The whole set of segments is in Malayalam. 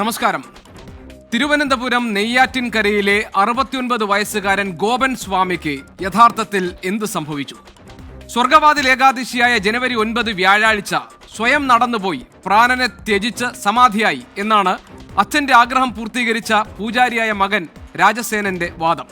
നമസ്കാരം. തിരുവനന്തപുരം നെയ്യാറ്റിൻകരയിലെ 69 വയസ്സുകാരൻ ഗോപൻ സ്വാമിക്ക് യഥാർത്ഥത്തിൽ എന്ത് സംഭവിച്ചു? സ്വർഗവാതിൽ ഏകാദശിയായ ജനുവരി 9 വ്യാഴാഴ്ച സ്വയം നടന്നുപോയി പ്രാണനെ ത്യജിച്ച് സമാധിയായി എന്നാണ് അച്ഛന്റെ ആഗ്രഹം പൂർത്തീകരിച്ച പൂജാരിയായ മകൻ രാജസേനന്റെ വാദം.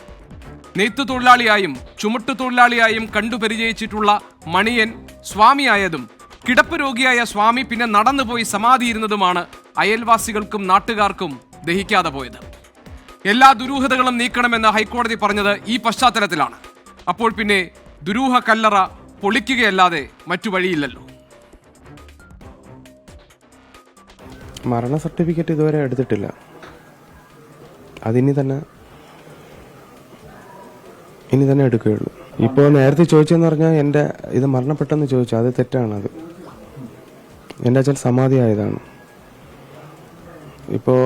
നെയ്ത്തുതൊഴിലാളിയായും ചുമട്ടുതൊഴിലാളിയായും കണ്ടുപരിചയിച്ചിട്ടുള്ള മണിയൻ സ്വാമിയായതും കിടപ്പ് രോഗിയായ സ്വാമി പിന്നെ നടന്നുപോയി സമാധിയിരുന്നതുമാണ് അയൽവാസികൾക്കും നാട്ടുകാർക്കും ദഹിക്കാതെ പോയത്. എല്ലാ ദുരൂഹതകളും നീക്കണമെന്ന് ഹൈക്കോടതി പറഞ്ഞത് ഈ പശ്ചാത്തലത്തിലാണ്. അപ്പോൾ പിന്നെ ദുരൂഹ കല്ലറ പൊളിക്കുകയല്ലാതെ മറ്റു വഴിയില്ലല്ലോ. മരണ സർട്ടിഫിക്കറ്റ് ഇതുവരെ എടുത്തിട്ടില്ല. അതിനി തന്നെ എടുക്കുകയുള്ളൂ. ഇപ്പോൾ നേരത്തെ ചോദിച്ചെന്ന് പറഞ്ഞാൽ എൻ്റെ ഇത് മരണപ്പെട്ടെന്ന് ചോദിച്ചു, അത് തെറ്റാണ്. എൻ്റെ അച്ഛൻ സമാധിയായതാണ്. ഇപ്പോൾ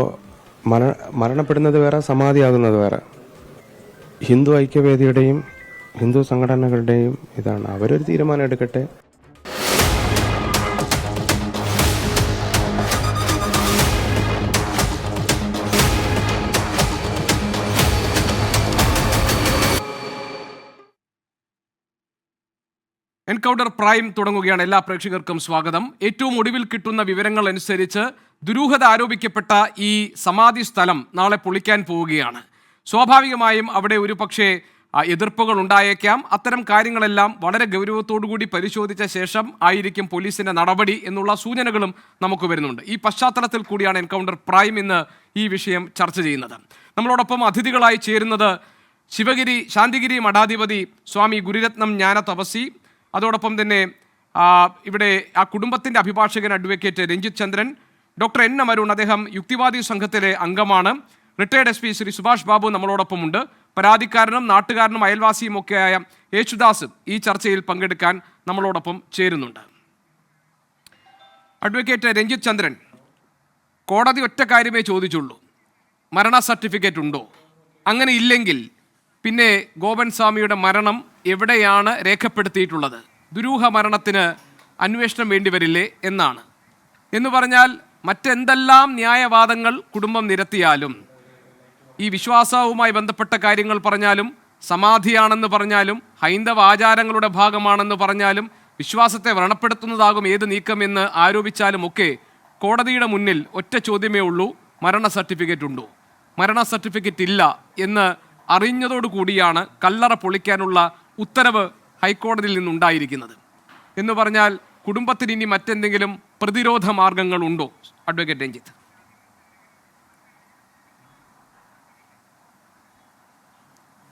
മരണപ്പെടുന്നത് വേറെ, സമാധിയാകുന്നത് വേറെ. ഹിന്ദു ഐക്യവേദിയുടെയും ഹിന്ദു സംഘടനകളുടെയും ഇതാണ്. അവരൊരു തീരുമാനം എടുക്കട്ടെ. എൻകൗണ്ടർ പ്രൈം തുടങ്ങുകയാണ്. എല്ലാ പ്രേക്ഷകർക്കും സ്വാഗതം. ഏറ്റവും ഒടുവിൽ കിട്ടുന്ന വിവരങ്ങൾ അനുസരിച്ച് ദുരൂഹത ആരോപിക്കപ്പെട്ട ഈ സമാധി സ്ഥലം നാളെ പൊളിക്കാൻ പോവുകയാണ്. സ്വാഭാവികമായും അവിടെ ഒരു പക്ഷേ എതിർപ്പുകൾ ഉണ്ടായേക്കാം. അത്തരം കാര്യങ്ങളെല്ലാം വളരെ ഗൗരവത്തോടുകൂടി പരിശോധിച്ച ശേഷം ആയിരിക്കും പോലീസിന്റെ നടപടി എന്നുള്ള സൂചനകളും നമുക്ക് വരുന്നുണ്ട്. ഈ പശ്ചാത്തലത്തിൽ കൂടിയാണ് എൻകൗണ്ടർ പ്രൈം ഇന്ന് ഈ വിഷയം ചർച്ച ചെയ്യുന്നത്. നമ്മളോടൊപ്പം അതിഥികളായി ചേരുന്നത് ശാന്തിഗിരി മഠാധിപതി സ്വാമി ഗുരുരത്നം ജ്ഞാന തപസി, അതോടൊപ്പം തന്നെ ഇവിടെ ആ കുടുംബത്തിൻ്റെ അഭിഭാഷകൻ അഡ്വക്കേറ്റ് രഞ്ജിത്ത് ചന്ദ്രൻ, ഡോക്ടർ എൻ അമരുൺ, അദ്ദേഹം യുക്തിവാദി സംഘത്തിലെ അംഗമാണ്, റിട്ടയർഡ് SP ശ്രീ സുഭാഷ് ബാബു നമ്മളോടൊപ്പമുണ്ട്, പരാതിക്കാരനും നാട്ടുകാരനും അയൽവാസിയും ഒക്കെയായ യേശുദാസ് ഈ ചർച്ചയിൽ പങ്കെടുക്കാൻ നമ്മളോടൊപ്പം ചേരുന്നുണ്ട്. അഡ്വക്കേറ്റ് രഞ്ജിത്ത് ചന്ദ്രൻ, കോടതി ഒറ്റ കാര്യമേ ചോദിച്ചുള്ളൂ, മരണ സർട്ടിഫിക്കറ്റ് ഉണ്ടോ? അങ്ങനെ ഇല്ലെങ്കിൽ പിന്നെ ഗോപൻ സ്വാമിയുടെ മരണം എവിടെയാണ് രേഖപ്പെടുത്തിയിട്ടുള്ളത്? ദുരൂഹ മരണത്തിന് അന്വേഷണം വേണ്ടിവരില്ലേ എന്നാണ്. എന്ന് പറഞ്ഞാൽ മറ്റെന്തെല്ലാം ന്യായവാദങ്ങൾ കുടുംബം നിരത്തിയാലും, ഈ വിശ്വാസവുമായി ബന്ധപ്പെട്ട കാര്യങ്ങൾ പറഞ്ഞാലും, സമാധിയാണെന്ന് പറഞ്ഞാലും, ഹൈന്ദവ ആചാരങ്ങളുടെ ഭാഗമാണെന്ന് പറഞ്ഞാലും, വിശ്വാസത്തെ വ്രണപ്പെടുത്തുന്നതാകും ഏത് നീക്കമെന്ന് ആരോപിച്ചാലും ഒക്കെ കോടതിയുടെ മുന്നിൽ ഒറ്റ ചോദ്യമേ ഉള്ളൂ, മരണ സർട്ടിഫിക്കറ്റ് ഉണ്ടോ? മരണ സർട്ടിഫിക്കറ്റ് ഇല്ല എന്ന് അറിഞ്ഞതോടുകൂടിയാണ് കല്ലറ പൊളിക്കാനുള്ള ഉത്തരവ് ഹൈക്കോടതിയിൽ നിന്നുണ്ടായിരിക്കുന്നത്. എന്ന് പറഞ്ഞാൽ കുടുംബത്തിന് ഇനി മറ്റെന്തെങ്കിലും പ്രതിരോധ മാർഗങ്ങൾ ഉണ്ടോ? അഡ്വക്കേറ്റ് രഞ്ജിത്ത്.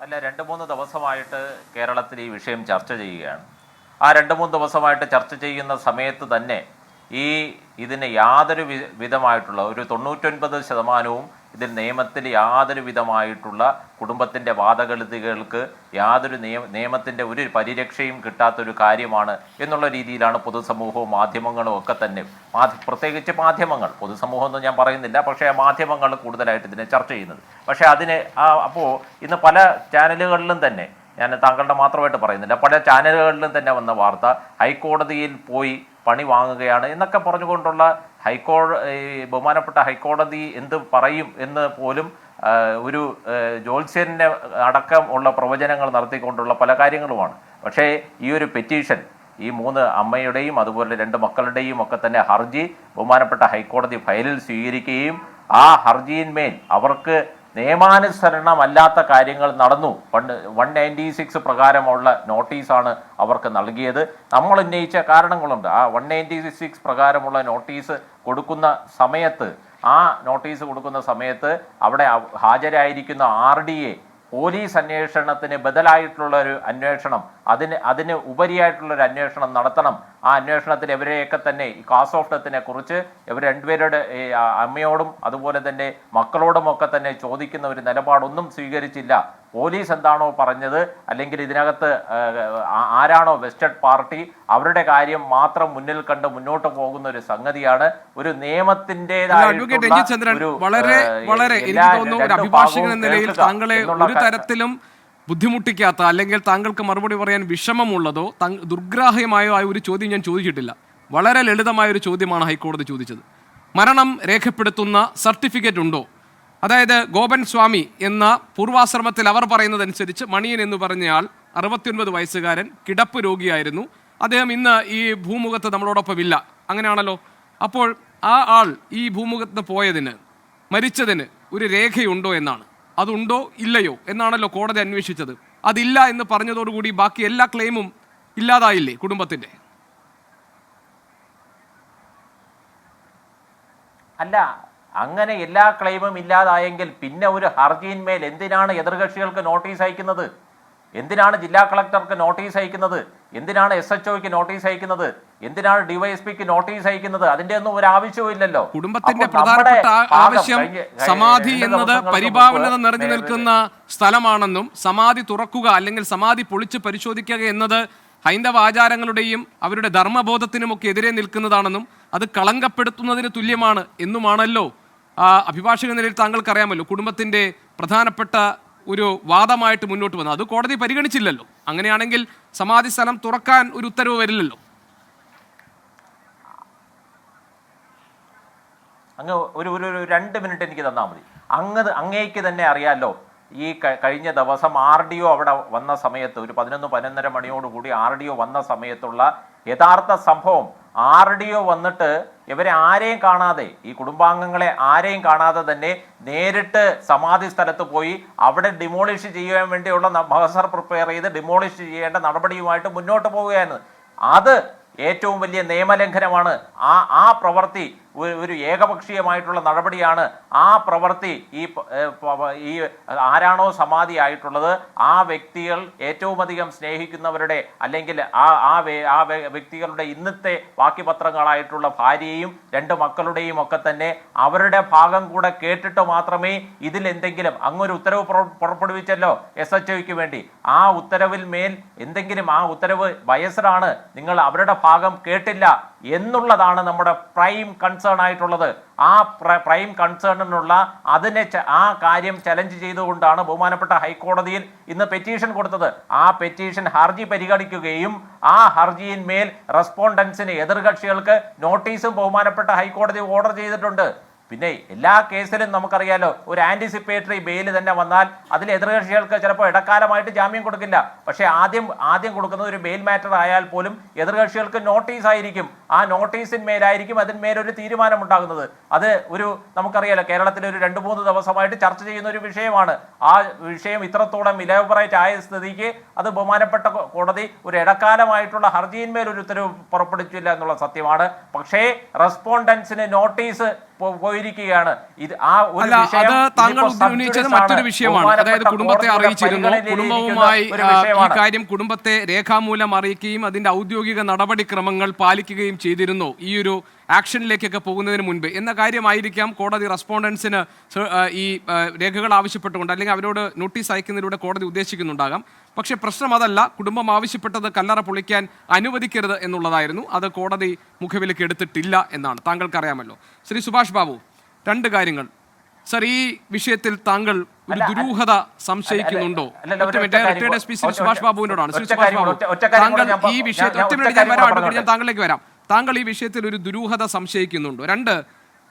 അല്ല, 2-3 ദിവസമായിട്ട് കേരളത്തിൽ ഈ വിഷയം ചർച്ച ചെയ്യുകയാണ്. ആ 2-3 ദിവസമായിട്ട് ചർച്ച ചെയ്യുന്ന സമയത്ത് തന്നെ ഇതിന് യാതൊരു വിധമായിട്ടുള്ള ഒരു 99% ഇതിൽ നിയമത്തിൽ യാതൊരു വിധമായിട്ടുള്ള കുടുംബത്തിൻ്റെ വാദഗതികൾക്ക് യാതൊരു നിയമത്തിൻ്റെ ഒരു പരിരക്ഷയും കിട്ടാത്തൊരു കാര്യമാണ് എന്നുള്ള രീതിയിലാണ് പൊതുസമൂഹവും മാധ്യമങ്ങളും ഒക്കെ തന്നെ, പ്രത്യേകിച്ച് മാധ്യമങ്ങൾ, പൊതുസമൂഹമൊന്നും ഞാൻ പറയുന്നില്ല, പക്ഷേ മാധ്യമങ്ങൾ കൂടുതലായിട്ട് ഇതിനെ ചർച്ച ചെയ്യുന്നത്. പക്ഷേ അപ്പോൾ ഇന്ന് പല ചാനലുകളിലും തന്നെ, ഞാൻ താങ്കളുടെ മാത്രമായിട്ട് പറയുന്നില്ല, പല ചാനലുകളിലും തന്നെ വന്ന വാർത്ത ഹൈക്കോടതിയിൽ പോയി പണി വാങ്ങുകയാണ് എന്നൊക്കെ പറഞ്ഞുകൊണ്ടുള്ള ബഹുമാനപ്പെട്ട ഹൈക്കോടതി എന്ത് പറയും എന്ന് പോലും ഒരു ജ്യോത്സ്യനെ അടക്കം ഉള്ള പ്രവചനങ്ങൾ നടത്തിക്കൊണ്ടുള്ള പല കാര്യങ്ങളുമാണ്. പക്ഷേ ഈ ഒരു പെറ്റീഷൻ, ഈ 3 അമ്മയുടെയും അതുപോലെ 2 മക്കളുടെയും ഒക്കെ തന്നെ ഹർജി ബഹുമാനപ്പെട്ട ഹൈക്കോടതി ഫയലിൽ സ്വീകരിക്കുകയും ആ ഹർജിയിന്മേൽ അവർക്ക് നിയമാനുസരണമല്ലാത്ത കാര്യങ്ങൾ നടന്നു, 196 പ്രകാരമുള്ള നോട്ടീസാണ് അവർക്ക് നൽകിയത്. നമ്മൾ ഉന്നയിച്ച കാരണങ്ങളുണ്ട്. ആ 196 പ്രകാരമുള്ള നോട്ടീസ് കൊടുക്കുന്ന സമയത്ത് അവിടെ ഹാജരായിരിക്കുന്ന RDA പോലീസ് അന്വേഷണത്തിന് ബദലായിട്ടുള്ള ഒരു അന്വേഷണം, അതിന് ഉപരിയായിട്ടുള്ളൊരു അന്വേഷണം നടത്തണം. ആ അന്വേഷണത്തിൽ ഇവരെയൊക്കെ തന്നെ ഈ കാസ് ഓഫ് ഡെത്തിനെ കുറിച്ച് ഇവർ രണ്ടുപേരുടെ അമ്മയോടും അതുപോലെ തന്നെ മക്കളോടുമൊക്കെ തന്നെ ചോദിക്കുന്ന ഒരു നിലപാടൊന്നും സ്വീകരിച്ചില്ല. പോലീസ് എന്താണോ പറഞ്ഞത്, അല്ലെങ്കിൽ ഇതിനകത്ത് ആരാണോ വെസ്റ്റഡ് പാർട്ടി, അവരുടെ കാര്യം മാത്രം മുന്നിൽ കണ്ട് മുന്നോട്ട് പോകുന്ന ഒരു സംഗതിയാണ്. ഒരു തരത്തിലും ബുദ്ധിമുട്ടിക്കാത്ത, അല്ലെങ്കിൽ താങ്കൾക്ക് മറുപടി പറയാൻ വിഷമമുള്ളതോ ദുർഗ്രാഹ്യമായോ ആയ ഒരു ചോദ്യം ഞാൻ ചോദിച്ചിട്ടില്ല. വളരെ ലളിതമായ ഒരു ചോദ്യമാണ് ഹൈക്കോടതി ചോദിച്ചത്. മരണം രേഖപ്പെടുത്തുന്ന സർട്ടിഫിക്കറ്റ് ഉണ്ടോ? അതായത് ഗോപൻ സ്വാമി എന്ന പൂർവാശ്രമത്തിൽ അവർ പറയുന്നതനുസരിച്ച് മണിയൻ എന്ന് പറഞ്ഞയാൾ 69 വയസ്സുകാരൻ, കിടപ്പ് രോഗിയായിരുന്നു. അദ്ദേഹം ഇന്ന് ഈ ഭൂമുഖത്ത് നമ്മളോടൊപ്പം ഇല്ല. അങ്ങനെയാണല്ലോ. അപ്പോൾ ആ ആൾ ഈ ഭൂമുഖത്ത് പോയതിന്, മരിച്ചതിന് ഒരു രേഖയുണ്ടോ എന്നാണ്. അതുണ്ടോ ഇല്ലയോ എന്നാണല്ലോ കോടതി അന്വേഷിച്ചത്. അതില്ല എന്ന് പറഞ്ഞതോടുകൂടി ബാക്കി എല്ലാ ക്ലെയിമും ഇല്ലാതായില്ലേ കുടുംബത്തിന്റെ? അല്ല, അങ്ങനെ എല്ലാ ക്ലെയിമും ഇല്ലാതായെങ്കിൽ പിന്നെ ഒരു ഹർജിയിന്മേൽ എന്തിനാണ് എതിർകക്ഷികൾക്ക് നോട്ടീസ് അയക്കുന്നത്? എന്തിനാണ് ജില്ലാ കളക്ടർക്ക് നോട്ടീസ് അയക്കുന്നത്? എന്തിനാണ് SHOയ്ക്ക് നോട്ടീസ് അയക്കുന്നത്? എന്തിനാണ് DYSPക്ക് നോട്ടീസ് അയക്കുന്നത്? അതിന്റെ ഒന്നും ഒരു ആവശ്യവും ഇല്ലല്ലോ. കുടുംബത്തിന്റെ പ്രധാനപ്പെട്ട ആവശ്യം സമാധി എന്നത് പരിഭാവനത നിറഞ്ഞു നിൽക്കുന്ന സ്ഥലമാണെന്നും സമാധി തുറക്കുക അല്ലെങ്കിൽ സമാധി പൊളിച്ച് പരിശോധിക്കുക എന്നത് ഹൈന്ദവ ആചാരങ്ങളുടെയും അവരുടെ ധർമ്മബോധത്തിനുമൊക്കെ എതിരെ നിൽക്കുന്നതാണെന്നും അത് കളങ്കപ്പെടുത്തുന്നതിന് തുല്യമാണ് എന്നുമാണല്ലോ അഭിഭാഷക നിലയിൽ താങ്കൾക്കറിയാമല്ലോ കുടുംബത്തിന്റെ പ്രധാനപ്പെട്ട ഒരു വാദമായിട്ട് മുന്നോട്ട് വന്നത്. അത് കോടതി പരിഗണിച്ചില്ലല്ലോ. അങ്ങനെയാണെങ്കിൽ സമാധി സ്ഥലം തുറക്കാൻ ഒരു ഉത്തരവ് വരില്ലല്ലോ. അങ്ങ് ഒരു 2 മിനിറ്റ് എനിക്ക് തന്നാൽ മതി. അങ്ങേക്ക് തന്നെ അറിയാമല്ലോ, ഈ കഴിഞ്ഞ ദിവസം RDO അവിടെ വന്ന സമയത്ത് ഒരു 11-11:30 മണിയോടുകൂടി RDO വന്ന സമയത്തുള്ള യഥാർത്ഥ സംഭവം. RDO വന്നിട്ട് ഇവരെ ആരെയും കാണാതെ, ഈ കുടുംബാംഗങ്ങളെ ആരെയും കാണാതെ തന്നെ നേരിട്ട് സമാധി സ്ഥലത്ത് പോയി അവിടെ ഡിമോളിഷ് ചെയ്യാൻ വേണ്ടിയുള്ള മഹസർ പ്രിപ്പയർ ചെയ്ത് ഡിമോളിഷ് ചെയ്യേണ്ട നടപടിയുമായിട്ട് മുന്നോട്ട് പോവുകയാണ്. അത് ഏറ്റവും വലിയ നിയമലംഘനമാണ്. ആ പ്രവൃത്തി ഒരു ഏകപക്ഷീയമായിട്ടുള്ള നടപടിയാണ്. ആ പ്രവൃത്തി ഈ ആരാണോ സമാധി ആയിട്ടുള്ളത് ആ വ്യക്തികൾ ഏറ്റവും അധികം സ്നേഹിക്കുന്നവരുടെ അല്ലെങ്കിൽ ആ വ്യക്തികളുടെ ഇന്നത്തെ ബാക്കിപത്രങ്ങളായിട്ടുള്ള ഭാര്യയും 2 മക്കളുടെയും ഒക്കെ തന്നെ അവരുടെ ഭാഗം കൂടെ കേട്ടിട്ട് മാത്രമേ ഇതിൽ എന്തെങ്കിലും അങ്ങൊരു ഉത്തരവ് പുറപ്പെടുവിച്ചല്ലോ SHOയ്ക്ക് വേണ്ടി. ആ ഉത്തരവിൽ മേൽ എന്തെങ്കിലും ആ ഉത്തരവ് ബയസ്ഡാണ്, നിങ്ങൾ അവരുടെ ഭാഗം കേട്ടില്ല എന്നുള്ളതാണ് നമ്മുടെ പ്രൈം കൺസേൺ ആയിട്ടുള്ളത്. ആ പ്രൈം കൺസേണിനുള്ള ആ കാര്യം ചലഞ്ച് ചെയ്തുകൊണ്ടാണ് ബഹുമാനപ്പെട്ട ഹൈക്കോടതിയിൽ ഇന്ന് പെറ്റീഷൻ കൊടുത്തത്. ആ പെറ്റീഷൻ ഹർജി പരിഗണിക്കുകയും ആ ഹർജിയിന്മേൽ റെസ്പോണ്ടൻസിന് എതിർകക്ഷികൾക്ക് നോട്ടീസും ബഹുമാനപ്പെട്ട ഹൈക്കോടതി ഓർഡർ ചെയ്തിട്ടുണ്ട്. പിന്നെ എല്ലാ കേസിലും നമുക്കറിയാലോ, ഒരു ആന്റിസിപ്പേറ്ററി ബെയിൽ തന്നെ വന്നാൽ അതിൽ എതിർകക്ഷികൾക്ക് ചിലപ്പോൾ ഇടക്കാലമായിട്ട് ജാമ്യം കൊടുക്കില്ല. പക്ഷേ ആദ്യം കൊടുക്കുന്നത് ഒരു ബെയിൽ മാറ്റർ ആയാൽ പോലും എതിർകക്ഷികൾക്ക് നോട്ടീസ് ആയിരിക്കും. ആ നോട്ടീസിന്മേലായിരിക്കും അതിന്മേലൊരു തീരുമാനം ഉണ്ടാകുന്നത്. അത് നമുക്കറിയാലോ, കേരളത്തിൽ ഒരു 2-3 ദിവസമായിട്ട് ചർച്ച ചെയ്യുന്ന ഒരു വിഷയമാണ്. ആ വിഷയം ഇത്രത്തോളം ഇലബറേറ്റ് ആയ സ്ഥിതിക്ക് അത് ബഹുമാനപ്പെട്ട കോടതി ഒരു ഇടക്കാലമായിട്ടുള്ള ഹർജിയിന്മേൽ ഒരു ഉത്തരവ് പുറപ്പെടുവിച്ചില്ല എന്നുള്ള സത്യമാണ്. പക്ഷേ റെസ്പോണ്ടൻസിന് നോട്ടീസ് പോയിരിക്കുകയാണ്. താങ്കൾ ഉന്നയിച്ചത് മറ്റൊരു വിഷയമാണ്. അതായത് കുടുംബത്തെ അറിയിച്ചിരുന്നു. കുടുംബവുമായി ഈ കാര്യം കുടുംബത്തെ രേഖാമൂലം അറിയിക്കുകയും അതിന്റെ ഔദ്യോഗിക നടപടിക്രമങ്ങൾ പാലിക്കുകയും ചെയ്തിരുന്നു ഈ ഒരു ആക്ഷനിലേക്കൊക്കെ പോകുന്നതിന് മുൻപ് എന്ന കാര്യമായിരിക്കാം കോടതി റെസ്പോണ്ടൻസിന് ഈ രേഖകൾ ആവശ്യപ്പെട്ടുകൊണ്ട് അല്ലെങ്കിൽ അവരോട് നോട്ടീസ് അയക്കുന്നതിലൂടെ കോടതി ഉദ്ദേശിക്കുന്നുണ്ടാകാം. പക്ഷേ പ്രശ്നം അതല്ല. കുടുംബം ആവശ്യപ്പെട്ടത് കല്ലറ പൊളിക്കാൻ അനുവദിക്കരുത് എന്നുള്ളതായിരുന്നു. അത് കോടതി മുഖവിലേക്ക് എടുത്തിട്ടില്ല എന്നാണ് താങ്കൾക്കറിയാമല്ലോ. ശ്രീ സുഭാഷ് ബാബു, 2 കാര്യങ്ങൾ. സർ, ഈ വിഷയത്തിൽ താങ്കൾ ഒരു ദുരൂഹത സംശയിക്കുന്നുണ്ടോ? റിട്ടയർഡ് SP ശ്രീ സുഭാഷ് ബാബുവിനോടാണ്. ശ്രീ സുഭാഷ് ബാബു, താങ്കൾ ഈ വിഷയത്തിൽ ഞാൻ താങ്കളിലേക്ക് വരാം. താങ്കൾ ഈ വിഷയത്തിൽ ഒരു ദുരൂഹത സംശയിക്കുന്നുണ്ടോ? 2,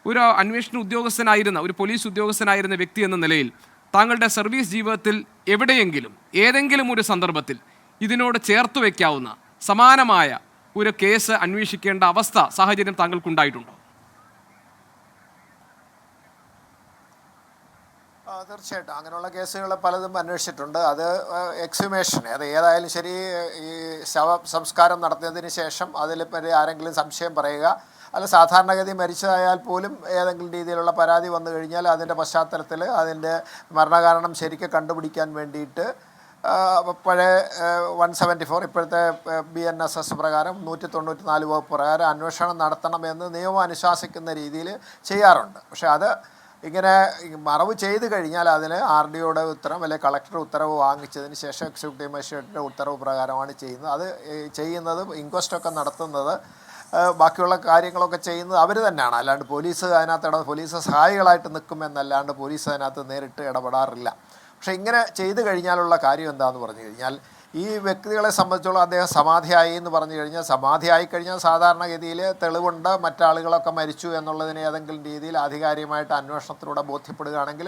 ഒരു അന്വേഷണ ഉദ്യോഗസ്ഥനായിരുന്ന ഒരു പോലീസ് ഉദ്യോഗസ്ഥനായിരുന്ന വ്യക്തി എന്ന നിലയിൽ താങ്കളുടെ സർവീസ് ജീവിതത്തിൽ എവിടെയെങ്കിലും ഏതെങ്കിലും ഒരു സന്ദർഭത്തിൽ ഇതിനോട് ചേർത്ത് വയ്ക്കാവുന്ന സമാനമായ ഒരു കേസ് അന്വേഷിക്കേണ്ട സാഹചര്യം താങ്കൾക്കുണ്ടായിട്ടുണ്ടോ? തീർച്ചയായിട്ടും അങ്ങനെയുള്ള കേസുകൾ പലതും അന്വേഷിച്ചിട്ടുണ്ട്. അത് എക്സ്ഹ്യൂമേഷൻ, അത് ഏതായാലും ശരി, ഈ സംസ്കാരം നടത്തിയതിന് ശേഷം അതിൽ ആരെങ്കിലും സംശയം പറയുക, അല്ല സാധാരണഗതി മരിച്ചതായാൽ പോലും ഏതെങ്കിലും രീതിയിലുള്ള പരാതി വന്നു കഴിഞ്ഞാൽ അതിൻ്റെ പശ്ചാത്തലത്തിൽ അതിൻ്റെ മരണകാരണം ശരിക്കും കണ്ടുപിടിക്കാൻ വേണ്ടിയിട്ട് പഴയ 174 ഇപ്പോഴത്തെ BNSS പ്രകാരം 194 വകുപ്പ് പ്രകാരം അന്വേഷണം നടത്തണമെന്ന് നിയമം അനുശാസിക്കുന്ന രീതിയിൽ ചെയ്യാറുണ്ട്. പക്ഷേ അത് ഇങ്ങനെ മറവ് ചെയ്ത് കഴിഞ്ഞാൽ അതിന് RDOയുടെ ഉത്തരവ് അല്ലെങ്കിൽ കളക്ടർ ഉത്തരവ് വാങ്ങിച്ചതിന് ശേഷം എക്സിക്യൂട്ടീവ് മജിസ്ട്രേറ്റിൻ്റെ ഉത്തരവ് പ്രകാരമാണ് ചെയ്യുന്നത്. അത് ചെയ്യുന്നത് ഇൻക്വസ്റ്റൊക്കെ നടത്തുന്നത് ബാക്കിയുള്ള കാര്യങ്ങളൊക്കെ ചെയ്യുന്നത് അവർ തന്നെയാണ്. അല്ലാണ്ട് പോലീസ് സഹായികളായിട്ട് നിൽക്കുമെന്നല്ലാണ്ട് പോലീസ് അതിനകത്ത് നേരിട്ട് ഇടപെടാറില്ല. പക്ഷേ ഇങ്ങനെ ചെയ്തു കഴിഞ്ഞാലുള്ള കാര്യം എന്താണെന്ന് പറഞ്ഞു കഴിഞ്ഞാൽ ഈ വ്യക്തികളെ സംബന്ധിച്ചോളം അദ്ദേഹം സമാധിയായി എന്ന് പറഞ്ഞു കഴിഞ്ഞാൽ, സമാധിയായി കഴിഞ്ഞാൽ സാധാരണഗതിയിൽ തെളിവുണ്ട്, മറ്റാളുകളൊക്കെ മരിച്ചു എന്നുള്ളതിന് ഏതെങ്കിലും രീതിയിൽ ആധികാരികമായിട്ട് അന്വേഷണത്തിലൂടെ ബോധ്യപ്പെടുകയാണെങ്കിൽ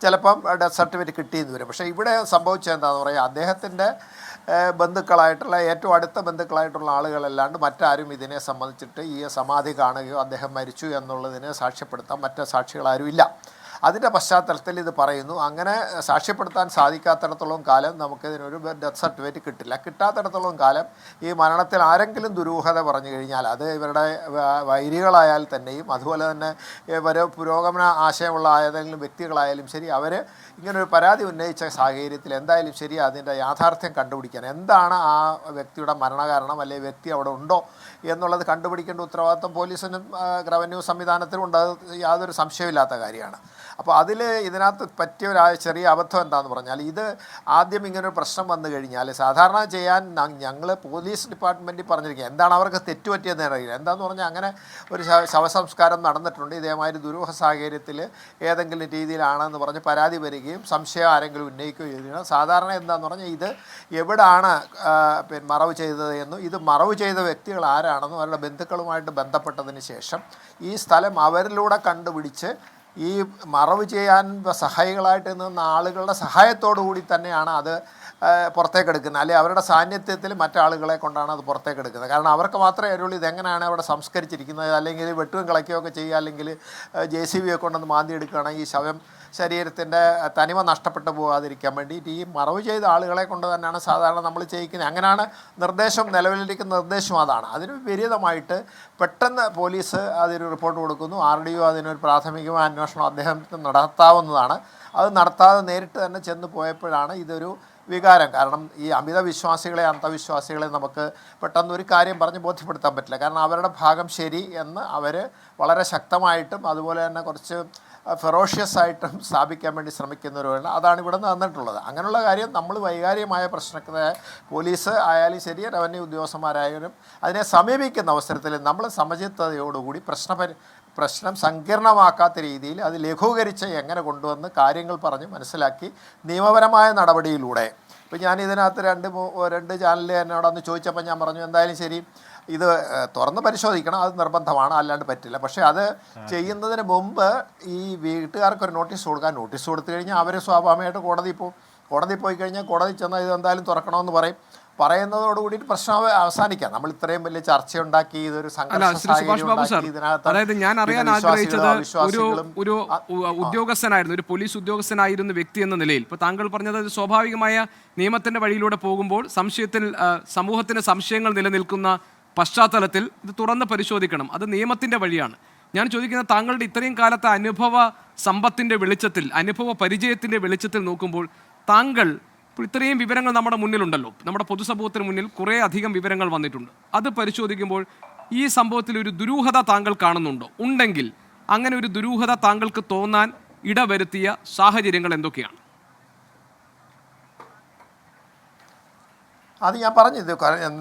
ചിലപ്പം ഡെത്ത് സർട്ടിഫിക്കറ്റ് കിട്ടിയെന്ന് വരും. പക്ഷേ ഇവിടെ സംഭവിച്ചത് എന്താണെന്ന് പറയുക, അദ്ദേഹത്തിൻ്റെ ബന്ധുക്കളായിട്ടുള്ള ഏറ്റവും അടുത്ത ബന്ധുക്കളായിട്ടുള്ള ആളുകളല്ലാണ്ട് മറ്റാരും ഇതിനെ സംബന്ധിച്ചിട്ട് ഈ സമാധി കാണുകയോ അദ്ദേഹം മരിച്ചു എന്നുള്ളതിന് സാക്ഷ്യപ്പെടുത്താൻ മറ്റ് സാക്ഷികളാരുമില്ല. അതിൻ്റെ പശ്ചാത്തലത്തിൽ ഇത് പറയുന്നു. അങ്ങനെ സാക്ഷ്യപ്പെടുത്താൻ സാധിക്കാത്തിടത്തോളം കാലം നമുക്കിതിനൊരു ഡെത്ത് സർട്ടിഫിക്കറ്റ് കിട്ടില്ല. കിട്ടാത്തിടത്തോളം കാലം ഈ മരണത്തിൽ ആരെങ്കിലും ദുരൂഹത പറഞ്ഞു കഴിഞ്ഞാൽ, അത് ഇവരുടെ വൈരികളായാൽ തന്നെയും അതുപോലെ തന്നെ ഇവർ പുരോഗമന ആശയമുള്ള ഏതെങ്കിലും വ്യക്തികളായാലും ശരി, അവർ ഇങ്ങനൊരു പരാതി ഉന്നയിച്ച സാഹചര്യത്തിൽ എന്തായാലും ശരി അതിൻ്റെ യാഥാർത്ഥ്യം കണ്ടുപിടിക്കാൻ, എന്താണ് ആ വ്യക്തിയുടെ മരണകാരണം അല്ലെങ്കിൽ വ്യക്തി അവിടെ ഉണ്ടോ എന്നുള്ളത് കണ്ടുപിടിക്കേണ്ട ഉത്തരവാദിത്വം പോലീസിനും റവന്യൂ സംവിധാനത്തിനും ഉണ്ട്. അത് യാതൊരു സംശയമില്ലാത്ത കാര്യമാണ്. അപ്പോൾ ഇതിനകത്ത് പറ്റിയ ഒരു ചെറിയ അബദ്ധം എന്താണെന്ന് പറഞ്ഞാൽ, ഇത് ആദ്യം ഇങ്ങനൊരു പ്രശ്നം വന്നു കഴിഞ്ഞാൽ സാധാരണ ചെയ്യാൻ ഞങ്ങൾ പോലീസ് ഡിപ്പാർട്ട്മെൻറ്റിൽ പറഞ്ഞിരിക്കുക, എന്താണ് അവർക്ക് തെറ്റുപറ്റിയെന്ന് അറിയില്ല. എന്താണെന്ന് പറഞ്ഞാൽ, അങ്ങനെ ഒരു ശവസംസ്കാരം നടന്നിട്ടുണ്ട്, ഇതേമാതിരി ദുരൂഹ സാഹചര്യത്തിൽ ഏതെങ്കിലും രീതിയിലാണെന്ന് പറഞ്ഞ് പരാതി വരികയും സംശയം ആരെങ്കിലും ഉന്നയിക്കുകയും ചെയ്തിരുന്നു. സാധാരണ എന്താണെന്ന് പറഞ്ഞാൽ, ഇത് എവിടാണ് മറവ് ചെയ്തത് എന്നും ഇത് മറവ് ചെയ്ത വ്യക്തികൾ ആരാണെന്നും അവരുടെ ബന്ധുക്കളുമായിട്ട് ബന്ധപ്പെട്ടതിന് ശേഷം ഈ സ്ഥലം അവരിലൂടെ കണ്ടുപിടിച്ച് ഈ മറവ് ചെയ്യാൻ സഹായികളായിട്ട് നിന്ന ആളുകളുടെ സഹായത്തോടു കൂടി തന്നെയാണ് അത് പുറത്തേക്കെടുക്കുന്നത്. അല്ലെങ്കിൽ അവരുടെ സാന്നിധ്യത്തിൽ മറ്റാളുകളെ കൊണ്ടാണ് അത് പുറത്തേക്കെടുക്കുന്നത്. കാരണം അവർക്ക് മാത്രമേ അറിയുള്ളൂ ഇതെങ്ങനെയാണ് അവിടെ സംസ്കരിച്ചിരിക്കുന്നത്. അല്ലെങ്കിൽ വെട്ടുകയും കളയ്ക്കുകയൊക്കെ ചെയ്യുക, അല്ലെങ്കിൽ JCB കൊണ്ടൊന്ന് മാന്തി എടുക്കുകയാണെങ്കിൽ ഈ ശരീരത്തിൻ്റെ തനിമ നഷ്ടപ്പെട്ടു പോകാതിരിക്കാൻ വേണ്ടിയിട്ട് ഈ മറവ് ചെയ്ത ആളുകളെ കൊണ്ട് തന്നെയാണ് സാധാരണ നമ്മൾ ചെയ്യിക്കുന്നത്. അങ്ങനെയാണ് നിർദ്ദേശം, നിലവിലിരിക്കുന്ന നിർദ്ദേശം അതാണ്. അതിന് വിപരീതമായിട്ട് പെട്ടെന്ന് പോലീസ് അതിന് റിപ്പോർട്ട് കൊടുക്കുന്നു, RDO അതിനൊരു പ്രാഥമികമായ അന്വേഷണം അദ്ദേഹത്തിന് നടത്താവുന്നതാണ്. അത് നടത്താതെ നേരിട്ട് തന്നെ ചെന്ന് പോയപ്പോഴാണ് ഇതൊരു വികാരം. കാരണം ഈ അമിത വിശ്വാസികളെ, അന്ധവിശ്വാസികളെ നമുക്ക് പെട്ടെന്ന് ഒരു കാര്യം പറഞ്ഞ് ബോധ്യപ്പെടുത്താൻ പറ്റില്ല. കാരണം അവരുടെ ഭാഗം ശരി എന്ന് അവർ വളരെ ശക്തമായിട്ടും അതുപോലെ തന്നെ കുറച്ച് ഫെറോഷ്യസ് ആയിട്ടും സ്ഥാപിക്കാൻ വേണ്ടി ശ്രമിക്കുന്നവരുമാണ്. അതാണ് ഇവിടെ നിന്ന് വന്നിട്ടുള്ളത്. അങ്ങനെയുള്ള കാര്യം നമ്മൾ വൈകാരികമായ പ്രശ്നത്തെ പോലീസ് ആയാലും ശരി, റവന്യൂ ഉദ്യോഗസ്ഥന്മാരായാലും അതിനെ സമീപിക്കുന്ന അവസരത്തിൽ നമ്മൾ സമചിത്തതയോടുകൂടി പ്രശ്നം സങ്കീർണമാക്കാത്ത രീതിയിൽ അത് ലഘൂകരിച്ച് എങ്ങനെ കൊണ്ടുവന്ന് കാര്യങ്ങൾ പറഞ്ഞ് മനസ്സിലാക്കി നിയമപരമായ നടപടിയിലൂടെ. ഇപ്പോൾ ഞാൻ ഇതിനകത്ത് രണ്ട് ചാനലിൽ എന്നോട് അന്ന് ചോദിച്ചപ്പോൾ ഞാൻ പറഞ്ഞു, എന്തായാലും ശരി ഇത് തുറന്ന് പരിശോധിക്കണം, അത് നിർബന്ധമാണ്, അല്ലാണ്ട് പറ്റില്ല. പക്ഷേ അത് ചെയ്യുന്നതിന് മുമ്പ് ഈ വീട്ടുകാർക്കൊരു നോട്ടീസ് കൊടുത്തു കഴിഞ്ഞാൽ അവർ സ്വാഭാവികമായിട്ട് കോടതി പോയി കഴിഞ്ഞാൽ കോടതി ചെന്നാൽ ഇത് എന്തായാലും തുറക്കണമെന്ന് പറയുന്നതോടുകൂടി പ്രശ്നം അവസാനിക്കാം. നമ്മൾ ഇത്രയും വലിയ ചർച്ചയുണ്ടാക്കി ഇതൊരു അതായത് ഞാൻ അറിയാൻ ആഗ്രഹിച്ചത് ഒരു ഉദ്യോഗസ്ഥനായിരുന്നു, ഒരു പോലീസ് ഉദ്യോഗസ്ഥനായിരുന്ന വ്യക്തി എന്ന നിലയിൽ ഇപ്പോൾ താങ്കൾ പറഞ്ഞത് സ്വാഭാവികമായ നിയമത്തിന്റെ വഴിയിലൂടെ പോകുമ്പോൾ സമൂഹത്തിന് സംശയങ്ങൾ നിലനിൽക്കുന്ന പശ്ചാത്തലത്തിൽ ഇത് തുറന്ന് പരിശോധിക്കണം, അത് നിയമത്തിന്റെ വഴിയാണ്. ഞാൻ ചോദിക്കുന്നത്, താങ്കളുടെ ഇത്രയും കാലത്തെ അനുഭവ സമ്പത്തിന്റെ വെളിച്ചത്തിൽ, അനുഭവ പരിചയത്തിന്റെ വെളിച്ചത്തിൽ നോക്കുമ്പോൾ താങ്കൾ ഇത്രയും വിവരങ്ങൾ നമ്മുടെ മുന്നിലുണ്ടല്ലോ, നമ്മുടെ പൊതുസമൂഹത്തിന് മുന്നിൽ കുറേ അധികം വിവരങ്ങൾ വന്നിട്ടുണ്ട്. അത് പരിശോധിക്കുമ്പോൾ ഈ സംഭവത്തിൽ ഒരു ദുരൂഹത താങ്കൾ കാണുന്നുണ്ടോ? ഉണ്ടെങ്കിൽ അങ്ങനെ ഒരു ദുരൂഹത താങ്കൾക്ക് തോന്നാൻ ഇടവരുത്തിയ സാഹചര്യങ്ങൾ എന്തൊക്കെയാണ്? അത് ഞാൻ പറഞ്ഞത്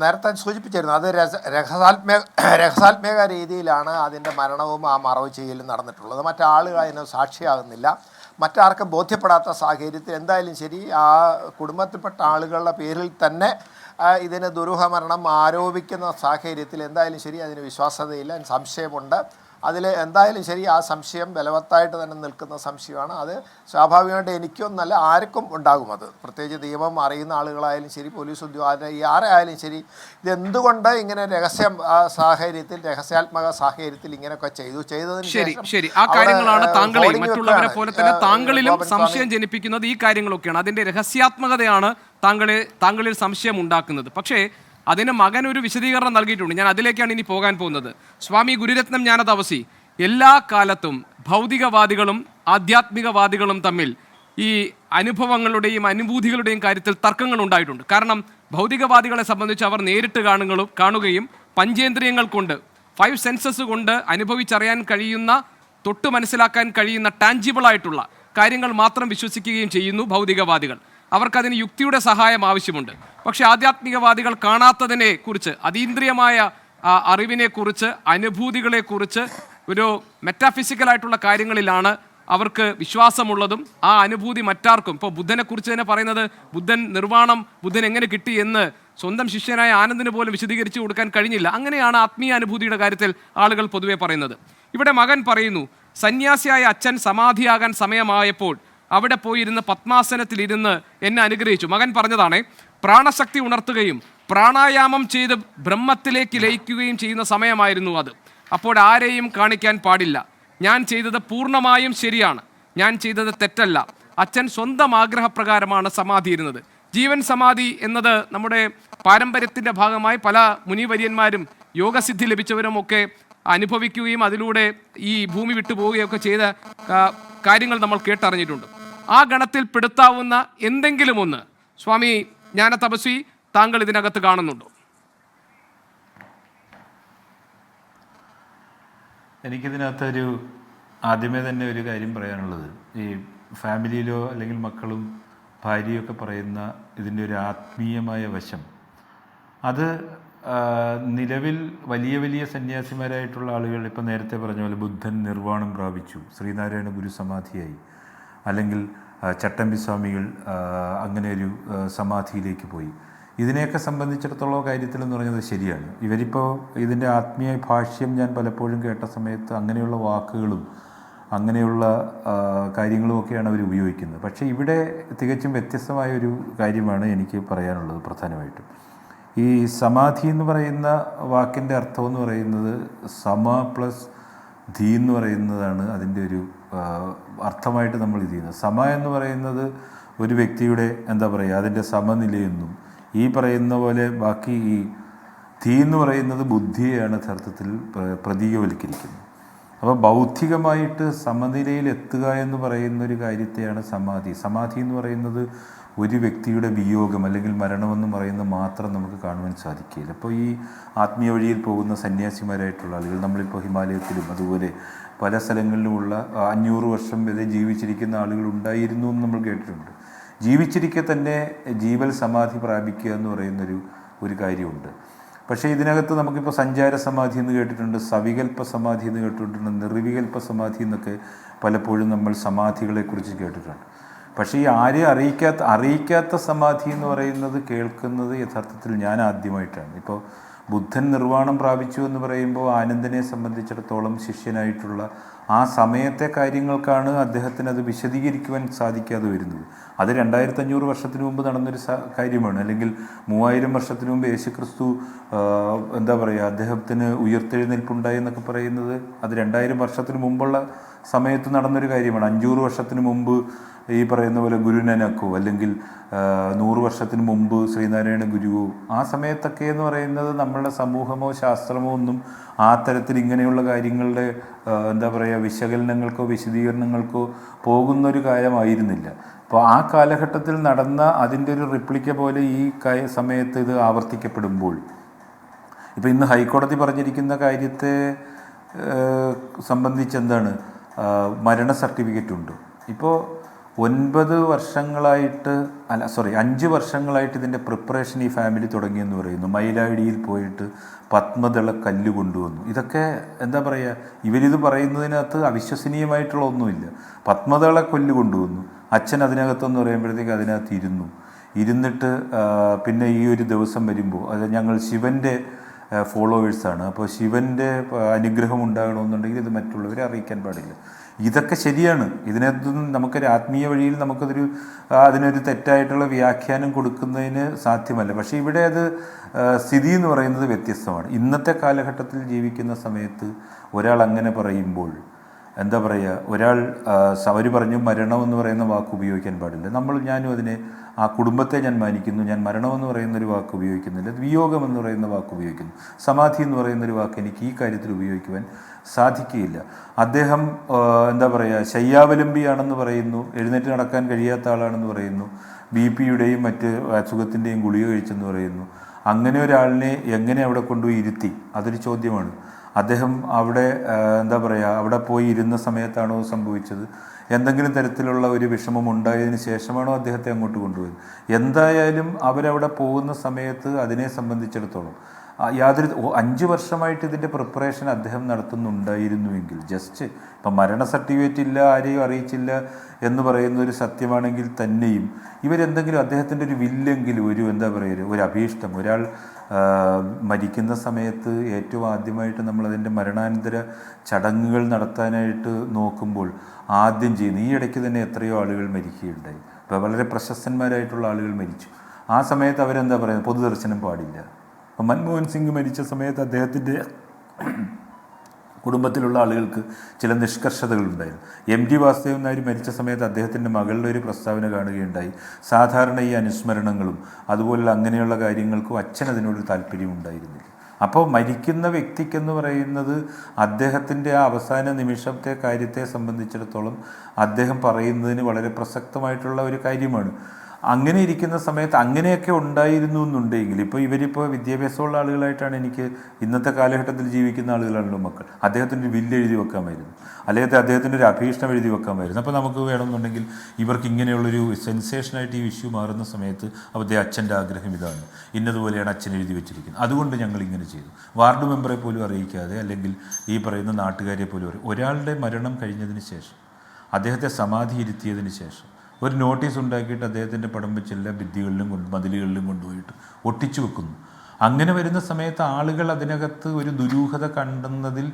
നേരത്തെ സൂചിപ്പിച്ചിരുന്നു. അത് രഹസ്യാത്മക രീതിയിലാണ് അതിൻ്റെ മരണവും ആ മറവ് ചെയ്യലും നടന്നിട്ടുള്ളത്. മറ്റാളുകൾ അതിന് സാക്ഷിയാകുന്നില്ല. മറ്റാർക്കും ബോധ്യപ്പെടാത്ത സാഹചര്യത്തിൽ എന്തായാലും ശരി ആ കുടുംബത്തിൽപ്പെട്ട ആളുകളുടെ പേരിൽ തന്നെ ഇതിന് ദുരൂഹമരണം ആരോപിക്കുന്ന സാഹചര്യത്തിൽ എന്തായാലും ശരി അതിന് വിശ്വാസ്യതയില്ല, സംശയമുണ്ട്. അതിൽ എന്തായാലും ശരി ആ സംശയം ബലവത്തായിട്ട് തന്നെ നിൽക്കുന്ന സംശയമാണ്. അത് സ്വാഭാവികമായിട്ട് എനിക്കൊന്നല്ല ആർക്കും ഉണ്ടാകും. അത് പ്രത്യേകിച്ച് നിയമം അറിയുന്ന ആളുകളായാലും ശരി, പോലീസ് ഉദ്യോഗസ്ഥർ, ആരായാലും ശരി, ഇതെന്തുകൊണ്ട് ഇങ്ങനെ രഹസ്യാത്മക സാഹചര്യത്തിൽ ഇങ്ങനെയൊക്കെ ചെയ്തതിന് ശരി ആ കാര്യങ്ങളാണ് താങ്കളെയും മറ്റുള്ളവരെ പോലെ തന്നെ താങ്കളിലും സംശയം ജനിപ്പിക്കുന്നത്. ഈ കാര്യങ്ങളൊക്കെയാണ് അതിന്റെ രഹസ്യാത്മകതയാണ് താങ്കളിൽ സംശയം ഉണ്ടാക്കുന്നത്. പക്ഷേ അതിന് മകൻ ഒരു വിശദീകരണം നൽകിയിട്ടുണ്ട്. ഞാൻ അതിലേക്കാണ് ഇനി പോകാൻ പോകുന്നത്. സ്വാമി ഗുരുരത്നം ജ്ഞാനതപസി, എല്ലാ കാലത്തും ഭൗതികവാദികളും ആധ്യാത്മികവാദികളും തമ്മിൽ ഈ അനുഭവങ്ങളുടെയും അനുഭൂതികളുടെയും കാര്യത്തിൽ തർക്കങ്ങൾ ഉണ്ടായിട്ടുണ്ട്. കാരണം ഭൗതികവാദികളെ സംബന്ധിച്ച് അവർ നേരിട്ട് കാണുകയും പഞ്ചേന്ദ്രിയങ്ങൾ കൊണ്ട് 5 സെൻസസ് കൊണ്ട് അനുഭവിച്ചറിയാൻ കഴിയുന്ന, തൊട്ട് മനസ്സിലാക്കാൻ കഴിയുന്ന ടാഞ്ചിബിളായിട്ടുള്ള കാര്യങ്ങൾ മാത്രം വിശ്വസിക്കുകയും ചെയ്യുന്നു ഭൗതികവാദികൾ. അവർക്കതിന് യുക്തിയുടെ സഹായം ആവശ്യമുണ്ട്. പക്ഷേ ആധ്യാത്മികവാദികൾ കാണാത്തതിനെ കുറിച്ച്, അതീന്ദ്രിയമായ അറിവിനെക്കുറിച്ച്, അനുഭൂതികളെക്കുറിച്ച്, ഒരു മെറ്റാഫിസിക്കലായിട്ടുള്ള കാര്യങ്ങളിലാണ് അവർക്ക് വിശ്വാസമുള്ളതും ആ അനുഭൂതി മറ്റാർക്കും, ഇപ്പോൾ ബുദ്ധനെക്കുറിച്ച് തന്നെ പറയുന്നത് ബുദ്ധൻ നിർവ്വാണം ബുദ്ധൻ എങ്ങനെ കിട്ടി എന്ന് സ്വന്തം ശിഷ്യനായ ആനന്ദിന് പോലും വിശദീകരിച്ചു കൊടുക്കാൻ കഴിഞ്ഞില്ല. അങ്ങനെയാണ് ആത്മീയ അനുഭൂതിയുടെ കാര്യത്തിൽ ആളുകൾ പൊതുവെ പറയുന്നത്. ഇവിടെ മകൻ പറയുന്നു, സന്യാസിയായ അച്ഛൻ സമാധിയാകാൻ സമയമായപ്പോൾ അവിടെ പോയിരുന്ന് പത്മാസനത്തിലിരുന്ന് എന്നെ അനുഗ്രഹിച്ചു. മകൻ പറഞ്ഞതാണ്, പ്രാണശക്തി ഉണർത്തുകയും പ്രാണായാമം ചെയ്ത് ബ്രഹ്മത്തിലേക്ക് ലയിക്കുകയും ചെയ്യുന്ന സമയമായിരുന്നു അത്. അപ്പോൾ ആരെയും കാണിക്കാൻ പാടില്ല. ഞാൻ ചെയ്തത് പൂർണ്ണമായും ശരിയാണ്, ഞാൻ ചെയ്തത് തെറ്റല്ല. അച്ഛൻ സ്വന്തം ആഗ്രഹപ്രകാരമാണ് സമാധിയിരുന്നത്. ജീവൻ സമാധി എന്നത് നമ്മുടെ പാരമ്പര്യത്തിൻ്റെ ഭാഗമായി പല മുനിവര്യന്മാരും യോഗസിദ്ധി ലഭിച്ചവരും ഒക്കെ അനുഭവിക്കുകയും അതിലൂടെ ഈ ഭൂമി വിട്ടുപോവുകയൊക്കെ ചെയ്ത കാര്യങ്ങൾ നമ്മൾ കേട്ടറിഞ്ഞിട്ടുണ്ട്. ആ ഗണത്തിൽ പെടുത്താവുന്ന എന്തെങ്കിലും ഒന്ന് സ്വാമി ജ്ഞാനതപസ്വി താങ്കൾ ഇതിനകത്ത് കാണുന്നുണ്ടോ? എനിക്കിതിനകത്തൊരു ആദ്യമേ തന്നെ ഒരു കാര്യം പറയാനുള്ളത്, ഈ ഫാമിലിയിലോ അല്ലെങ്കിൽ മക്കളും ഭാര്യയൊക്കെ പറയുന്ന ഇതിൻ്റെ ഒരു ആത്മീയമായ വശം, അത് നിലവിൽ വലിയ വലിയ സന്യാസിമാരായിട്ടുള്ള ആളുകൾ, ഇപ്പം നേരത്തെ പറഞ്ഞ പോലെ ബുദ്ധൻ നിർവ്വാണം പ്രാപിച്ചു, ശ്രീനാരായണ ഗുരു സമാധിയായി, അല്ലെങ്കിൽ ചട്ടമ്പി സ്വാമികൾ അങ്ങനെ ഒരു സമാധിയിലേക്ക് പോയി, ഇതിനെയൊക്കെ സംബന്ധിച്ചിടത്തോളം കാര്യത്തിലെന്ന് പറഞ്ഞത് ശരിയാണ്. ഇവരിപ്പോൾ ഇതിൻ്റെ ആത്മീയ ഭാഷ്യം ഞാൻ പലപ്പോഴും കേട്ട സമയത്ത് അങ്ങനെയുള്ള വാക്കുകളും അങ്ങനെയുള്ള കാര്യങ്ങളുമൊക്കെയാണ് അവർ ഉപയോഗിക്കുന്നത്. പക്ഷേ ഇവിടെ തികച്ചും വ്യത്യസ്തമായൊരു കാര്യമാണ് എനിക്ക് പറയാനുള്ളത്. പ്രധാനമായിട്ടും ഈ സമാധി എന്ന് പറയുന്ന വാക്കിൻ്റെ അർത്ഥം എന്ന് പറയുന്നത് സമ പ്ലസ് ധീ എന്ന് പറയുന്നതാണ് അതിൻ്റെ ഒരു അർത്ഥമായിട്ട് നമ്മൾ ഇത് ചെയ്യുന്നത്. സമ എന്ന് പറയുന്നത് ഒരു വ്യക്തിയുടെ എന്താ പറയുക, അതിൻ്റെ സമനിലയെന്നും, ഈ പറയുന്ന പോലെ ബാക്കി ഈ ധീ എന്ന് പറയുന്നത് ബുദ്ധിയെയാണ് യഥാർത്ഥത്തിൽ പ്രതീകവൽക്കരിക്കുന്നത്. അപ്പോൾ ബൗദ്ധികമായിട്ട് സമനിലയിൽ എത്തുക എന്ന് പറയുന്ന ഒരു കാര്യത്തെയാണ് സമാധി. സമാധി എന്ന് പറയുന്നത് ഒരു വ്യക്തിയുടെ വിയോഗം അല്ലെങ്കിൽ മരണമെന്ന് പറയുന്നത് മാത്രം നമുക്ക് കാണുവാൻ സാധിക്കില്ല. അപ്പോൾ ഈ ആത്മീയ വഴിയിൽ പോകുന്ന സന്യാസിമാരായിട്ടുള്ള ആളുകൾ, നമ്മളിപ്പോൾ ഹിമാലയത്തിലും അതുപോലെ പല സ്ഥലങ്ങളിലുമുള്ള 500 വർഷം വരെ ജീവിച്ചിരിക്കുന്ന ആളുകൾ ഉണ്ടായിരുന്നു എന്ന് നമ്മൾ കേട്ടിട്ടുണ്ട്. ജീവിച്ചിരിക്കെ തന്നെ ജീവൽ സമാധി പ്രാപിക്കുക എന്ന് പറയുന്നൊരു കാര്യമുണ്ട്. പക്ഷേ ഇതിനകത്ത് നമുക്കിപ്പോൾ സഞ്ചാര സമാധി എന്ന് കേട്ടിട്ടുണ്ട്, സവികൽപ്പ സമാധി എന്ന് കേട്ടിട്ടുണ്ട്, നിർവികൽപ്പ സമാധി എന്നൊക്കെ പലപ്പോഴും നമ്മൾ സമാധികളെക്കുറിച്ച് കേട്ടിട്ടുണ്ട്. പക്ഷേ ഈ ആരെയും അറിയിക്കാത്ത സമാധി എന്ന് പറയുന്നത് കേൾക്കുന്നത് യഥാർത്ഥത്തിൽ ഞാൻ ആദ്യമായിട്ടാണ്. ഇപ്പോൾ ബുദ്ധൻ നിർവ്വാണം പ്രാപിച്ചു എന്ന് പറയുമ്പോൾ ആനന്ദനെ സംബന്ധിച്ചിടത്തോളം ശിഷ്യനായിട്ടുള്ള ആ സമയത്തെ കാര്യങ്ങൾക്കാണ് അദ്ദേഹത്തിന് അത് വിശദീകരിക്കുവാൻ സാധിക്കാതെ വരുന്നത്. അത് 2500 വർഷത്തിന് മുമ്പ് നടന്നൊരു കാര്യമാണ്. അല്ലെങ്കിൽ 3000 വർഷത്തിന് മുമ്പ് യേശുക്രിസ്തു എന്താ പറയുക, അദ്ദേഹത്തിന് ഉയർത്തെഴുന്നേൽപ്പുണ്ടായി എന്നൊക്കെ പറയുന്നത് അത് 2000 വർഷത്തിന് മുമ്പുള്ള സമയത്ത് നടന്നൊരു കാര്യമാണ്. 500 വർഷത്തിന് മുമ്പ് ഈ പറയുന്ന പോലെ ഗുരുനാനക്കോ അല്ലെങ്കിൽ 100 വർഷത്തിന് മുമ്പ് ശ്രീനാരായണ ഗുരുവോ, ആ സമയത്തൊക്കെ എന്ന് പറയുന്നത് നമ്മളുടെ സമൂഹമോ ശാസ്ത്രമോ ഒന്നും ആ തരത്തിൽ ഇങ്ങനെയുള്ള കാര്യങ്ങളുടെ എന്താ പറയുക വിശകലനങ്ങൾക്കോ വിശദീകരണങ്ങൾക്കോ പോകുന്നൊരു കാലമായിരുന്നില്ല. അപ്പോൾ ആ കാലഘട്ടത്തിൽ നടന്ന അതിൻ്റെ ഒരു റിപ്ലിക്ക പോലെ ഈ സമയത്ത് ഇത് ആവർത്തിക്കപ്പെടുമ്പോൾ, ഇപ്പോൾ ഇന്ന് ഹൈക്കോടതി പറഞ്ഞിരിക്കുന്ന കാര്യത്തെ സംബന്ധിച്ച് എന്താണ്, മരണ സർട്ടിഫിക്കറ്റ് ഉണ്ട്. ഇപ്പോൾ 5 വർഷങ്ങളായിട്ട് ഇതിൻ്റെ പ്രിപ്പറേഷൻ ഈ ഫാമിലി തുടങ്ങിയെന്ന് പറയുന്നു. മയിലാടിയിൽ പോയിട്ട് പത്മദള കല്ല് കൊണ്ടുവന്നു. ഇതൊക്കെ എന്താ പറയുക, ഇവരിത് പറയുന്നതിനകത്ത് അവിശ്വസനീയമായിട്ടുള്ള ഒന്നുമില്ല. പത്മദള കല്ല് കൊണ്ടുവന്നു, അച്ഛൻ അതിനകത്തെന്ന് പറയുമ്പോഴത്തേക്ക് അതിനകത്ത് ഇരുന്നിട്ട് പിന്നെ ഈ ഒരു ദിവസം വരുമ്പോൾ, അത് ഞങ്ങൾ ശിവൻ്റെ ഫോളോവേഴ്സാണ്, അപ്പോൾ ശിവൻ്റെ അനുഗ്രഹം ഉണ്ടാകണമെന്നുണ്ടെങ്കിൽ ഇത് മറ്റുള്ളവരെ അറിയിക്കാൻ പാടില്ല. ഇതൊക്കെ ശരിയാണ്. ഇതിനകത്തൊന്നും നമുക്കൊരു ആത്മീയ വഴിയിൽ അതിനൊരു തെറ്റായിട്ടുള്ള വ്യാഖ്യാനം കൊടുക്കുന്നതിന് സാധ്യമല്ല. പക്ഷേ ഇവിടെ അത് സ്ഥിതി എന്ന് പറയുന്നത് വ്യത്യസ്തമാണ്. ഇന്നത്തെ കാലഘട്ടത്തിൽ ജീവിക്കുന്ന സമയത്ത് ഒരാൾ അങ്ങനെ പറയുമ്പോൾ എന്താ പറയുക, അവർ പറഞ്ഞു മരണമെന്ന് പറയുന്ന വാക്ക് ഉപയോഗിക്കാൻ പാടില്ല. ഞാനും അതിനെ, ആ കുടുംബത്തെ ഞാൻ മാനിക്കുന്നു, ഞാൻ മരണമെന്ന് പറയുന്നൊരു വാക്ക് ഉപയോഗിക്കുന്നില്ല, വിയോഗം എന്ന് പറയുന്ന വാക്ക് ഉപയോഗിക്കുന്നു. സമാധി എന്ന് പറയുന്നൊരു വാക്ക് എനിക്ക് ഈ കാര്യത്തിൽ ഉപയോഗിക്കുവാൻ സാധിക്കുകയില്ല. അദ്ദേഹം എന്താ പറയുക ശയ്യാവലംബിയാണെന്ന് പറയുന്നു, എഴുന്നേറ്റ് നടക്കാൻ കഴിയാത്ത ആളാണെന്ന് പറയുന്നു, BP-യുടെയും മറ്റ് അസുഖത്തിൻ്റെയും ഗുളിക കഴിച്ചെന്ന് പറയുന്നു. അങ്ങനെ ഒരാളിനെ എങ്ങനെ അവിടെ കൊണ്ടുപോയി ഇരുത്തി, അതൊരു ചോദ്യമാണ്. അദ്ദേഹം അവിടെ എന്താ പറയുക അവിടെ പോയി ഇരുന്ന സമയത്താണോ സംഭവിച്ചത്, എന്തെങ്കിലും തരത്തിലുള്ള ഒരു വിഷമം ഉണ്ടായതിന് ശേഷമാണോ അദ്ദേഹത്തെ അങ്ങോട്ട് കൊണ്ടുപോയത്? എന്തായാലും അവരവിടെ പോകുന്ന സമയത്ത് അതിനെ സംബന്ധിച്ചിടത്തോളം യാതൊരു 5 വർഷമായിട്ട് ഇതിൻ്റെ പ്രിപ്പറേഷൻ അദ്ദേഹം നടത്തുന്നുണ്ടായിരുന്നുവെങ്കിൽ ജസ്റ്റ് ഇപ്പം മരണ സർട്ടിഫിക്കറ്റ് ഇല്ല, ആരെയും അറിയിച്ചില്ല എന്ന് പറയുന്ന ഒരു സത്യമാണെങ്കിൽ തന്നെയും ഇവരെന്തെങ്കിലും അദ്ദേഹത്തിൻ്റെ ഒരു വില്ലെങ്കിലും ഒരു എന്താ പറയുക ഒരു അഭീഷ്ടം ഒരാൾ മരിക്കുന്ന സമയത്ത് ഏറ്റവും ആദ്യമായിട്ട് നമ്മളതിൻ്റെ മരണാനന്തര ചടങ്ങുകൾ നടത്താനായിട്ട് നോക്കുമ്പോൾ ആദ്യം ചെയ്യുന്നു. ഈ ഇടയ്ക്ക് തന്നെ എത്രയോ ആളുകൾ മരിക്കുകയുണ്ടായി. ഇപ്പോൾ വളരെ പ്രശസ്തന്മാരായിട്ടുള്ള ആളുകൾ മരിച്ചു. ആ സമയത്ത് അവരെന്താ പറയുന്നത്, പൊതുദർശനം പാടില്ല. അപ്പം മൻമോഹൻ സിംഗ് മരിച്ച സമയത്ത് അദ്ദേഹത്തിൻ്റെ കുടുംബത്തിലുള്ള ആളുകൾക്ക് ചില നിഷ്കർഷതകളുണ്ടായിരുന്നു. MT വാസുദേവൻ നായർ മരിച്ച സമയത്ത് അദ്ദേഹത്തിൻ്റെ മകളുടെ ഒരു പ്രസ്താവന കാണുകയുണ്ടായി. സാധാരണ ഈ അനുസ്മരണങ്ങളും അതുപോലുള്ള അങ്ങനെയുള്ള കാര്യങ്ങൾക്കും അച്ഛൻ അതിനോടൊരു താല്പര്യം ഉണ്ടായിരുന്നില്ല. അപ്പോൾ മരിക്കുന്ന വ്യക്തിക്കെന്ന് പറയുന്നത് അദ്ദേഹത്തിൻ്റെ ആ അവസാന നിമിഷത്തെ കാര്യത്തെ സംബന്ധിച്ചിടത്തോളം അദ്ദേഹം പറയുന്നതിന് വളരെ പ്രസക്തമായിട്ടുള്ള ഒരു കാര്യമാണ്. അങ്ങനെ ഇരിക്കുന്ന സമയത്ത് അങ്ങനെയൊക്കെ ഉണ്ടായിരുന്നു എന്നുണ്ടെങ്കിൽ ഇവരിപ്പോൾ വിദ്യാഭ്യാസമുള്ള ആളുകളായിട്ടാണ് എനിക്ക് ഇന്നത്തെ കാലഘട്ടത്തിൽ ജീവിക്കുന്ന ആളുകളാണല്ലോ മക്കൾ. അദ്ദേഹത്തിൻ്റെ വില്ല് എഴുതി വെക്കാമായിരുന്നു, അല്ലെങ്കിൽ അദ്ദേഹത്തിൻ്റെ ഒരു അഭീഷണം എഴുതി വെക്കാമായിരുന്നു. അപ്പോൾ നമുക്ക് വേണമെന്നുണ്ടെങ്കിൽ ഇവർക്ക് ഇങ്ങനെയുള്ളൊരു സെൻസേഷനായിട്ട് ഈ ഇഷ്യൂ മാറുന്ന സമയത്ത് അവരുടെ അച്ഛൻ്റെ ആഗ്രഹം ഇതാണ്, ഇന്നതുപോലെയാണ് അച്ഛൻ എഴുതി വെച്ചിരിക്കുന്നത്, അതുകൊണ്ട് ഞങ്ങൾ ഇങ്ങനെ ചെയ്തു. വാർഡ് മെമ്പറെ പോലും അറിയിക്കാതെ അല്ലെങ്കിൽ ഈ പറയുന്ന നാട്ടുകാരെ പോലും ഒരാളുടെ മരണം കഴിഞ്ഞതിന് ശേഷം അദ്ദേഹത്തെ സമാധി ഇരുത്തിയതിന് ശേഷം ഒരു നോട്ടീസ് ഉണ്ടാക്കിയിട്ട് അദ്ദേഹത്തിൻ്റെ പടം വെച്ച് എല്ലാ ഭിത്തികളിലും മതിലുകളിലും കൊണ്ടുപോയിട്ട് ഒട്ടിച്ചു വെക്കുന്നു. അങ്ങനെ വരുന്ന സമയത്ത് ആളുകൾ അതിനകത്ത് ഒരു ദുരൂഹത കണ്ടെന്നതിൽ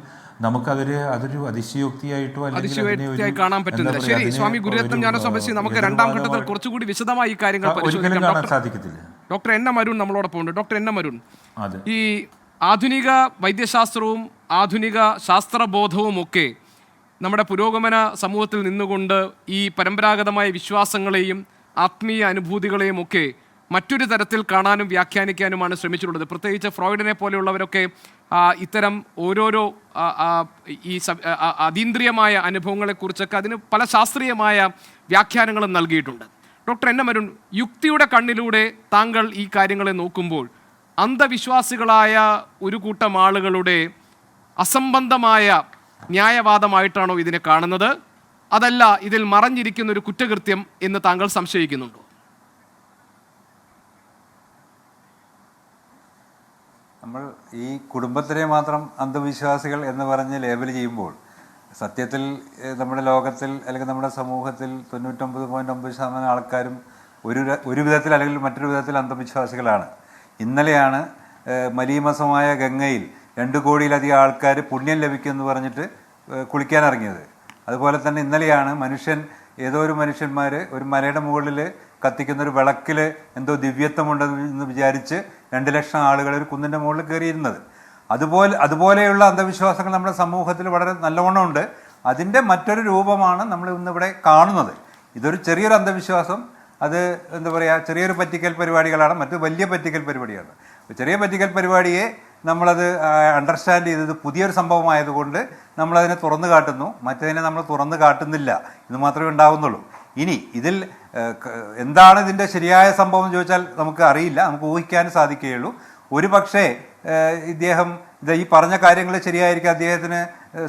അതൊരു അതിശയോക്തിയായിട്ടോ അതിശയോക്തിയായി കാണാൻ പറ്റുന്നില്ല. ശരി, സ്വാമി ഗുരുരത്നം ജ്ഞാനസഭ നമുക്ക് രണ്ടാം ഘട്ടത്തിൽ കുറച്ചുകൂടി വിശദമായി ഈ കാര്യങ്ങൾ ഒരിക്കലും കാണാൻ സാധിക്കത്തില്ല. ഡോക്ടർ എൻ എം അരുൺ നമ്മളോടൊപ്പം ഉണ്ട്. ഡോക്ടർ എൻ എം അരുൺ, ഈ ആധുനിക വൈദ്യശാസ്ത്രവും ആധുനിക ശാസ്ത്രബോധവും ഒക്കെ നമ്മുടെ പുരോഗമന സമൂഹത്തിൽ നിന്നുകൊണ്ട് ഈ പരമ്പരാഗതമായ വിശ്വാസങ്ങളെയും ആത്മീയ അനുഭൂതികളെയും ഒക്കെ മറ്റൊരു തരത്തിൽ കാണാനും വ്യാഖ്യാനിക്കാനുമാണ് ശ്രമിച്ചിട്ടുള്ളത്. പ്രത്യേകിച്ച് ഫ്രോയിഡിനെ പോലെയുള്ളവരൊക്കെ ഇത്തരം ഓരോരോ ഈ അതീന്ദ്രിയമായ അനുഭവങ്ങളെക്കുറിച്ചൊക്കെ അതിന് പല ശാസ്ത്രീയമായ വ്യാഖ്യാനങ്ങളും നൽകിയിട്ടുണ്ട്. ഡോക്ടർ എൻ എം അരുൺ, യുക്തിയുടെ കണ്ണിലൂടെ താങ്കൾ ഈ കാര്യങ്ങളെ നോക്കുമ്പോൾ അന്ധവിശ്വാസികളായ ഒരു കൂട്ടം ആളുകളുടെ അസംബന്ധമായ ന്യായവാദമായിട്ടാണോ ഇതിനെ കാണുന്നത്, അതല്ല ഇതിൽ മറഞ്ഞിരിക്കുന്ന ഒരു കുറ്റകൃത്യം എന്ന് താങ്കൾ സംശയിക്കുന്നുണ്ടോ? നമ്മൾ ഈ കുടുംബത്തിനെ മാത്രം അന്ധവിശ്വാസികൾ എന്ന് പറഞ്ഞ് ലേബൽ ചെയ്യുമ്പോൾ സത്യത്തിൽ നമ്മുടെ ലോകത്തിൽ അല്ലെങ്കിൽ നമ്മുടെ സമൂഹത്തിൽ 99.9% ആൾക്കാരും ഒരു വിധത്തിൽ അല്ലെങ്കിൽ മറ്റൊരു വിധത്തിൽ അന്ധവിശ്വാസികളാണ്. ഇന്നലെയാണ് മലീമസമായ ഗംഗയിൽ 2 കോടിയിലധികം ആൾക്കാർ പുണ്യം ലഭിക്കുമെന്ന് പറഞ്ഞിട്ട് കുളിക്കാനിറങ്ങിയത്. അതുപോലെ തന്നെ ഇന്നലെയാണ് ഏതോ ഒരു മനുഷ്യന്മാർ ഒരു മലയുടെ മുകളിൽ കത്തിക്കുന്ന ഒരു വിളക്കിൽ എന്തോ ദിവ്യത്വമുണ്ടെന്ന് വിചാരിച്ച് 2 ലക്ഷം ആളുകൾ ഒരു കുന്നിൻ്റെ മുകളിൽ കയറിയിരുന്നത്. അതുപോലെയുള്ള അന്ധവിശ്വാസങ്ങൾ നമ്മുടെ സമൂഹത്തിൽ വളരെ നല്ലവണ്ണം ഉണ്ട്. അതിൻ്റെ മറ്റൊരു രൂപമാണ് നമ്മൾ ഇന്നിവിടെ കാണുന്നത്. ഇതൊരു ചെറിയൊരു അന്ധവിശ്വാസം, അത് എന്താ പറയുക, ചെറിയൊരു പറ്റിക്കൽ പരിപാടികളാണ്, മറ്റു വലിയ പറ്റിക്കൽ പരിപാടിയാണ്. ചെറിയ പറ്റിക്കൽ പരിപാടിയെ നമ്മളത് അണ്ടർസ്റ്റാൻഡ് ചെയ്തത് പുതിയൊരു സംഭവമായതുകൊണ്ട് നമ്മളതിനെ തുറന്നു കാട്ടുന്നു, മറ്റതിനെ നമ്മൾ തുറന്നു കാട്ടുന്നില്ല. ഇത് മാത്രമേ ഉണ്ടാവുന്നുള്ളൂ. ഇനി ഇതിൽ എന്താണ് ഇതിൻ്റെ ശരിയായ സംഭവം എന്ന് ചോദിച്ചാൽ നമുക്ക് അറിയില്ല, നമുക്ക് ഊഹിക്കാനും സാധിക്കുകയുള്ളൂ. ഒരു പക്ഷേ ഇദ്ദേഹം ഈ പറഞ്ഞ കാര്യങ്ങൾ ശരിയായിരിക്കും, അദ്ദേഹത്തിന്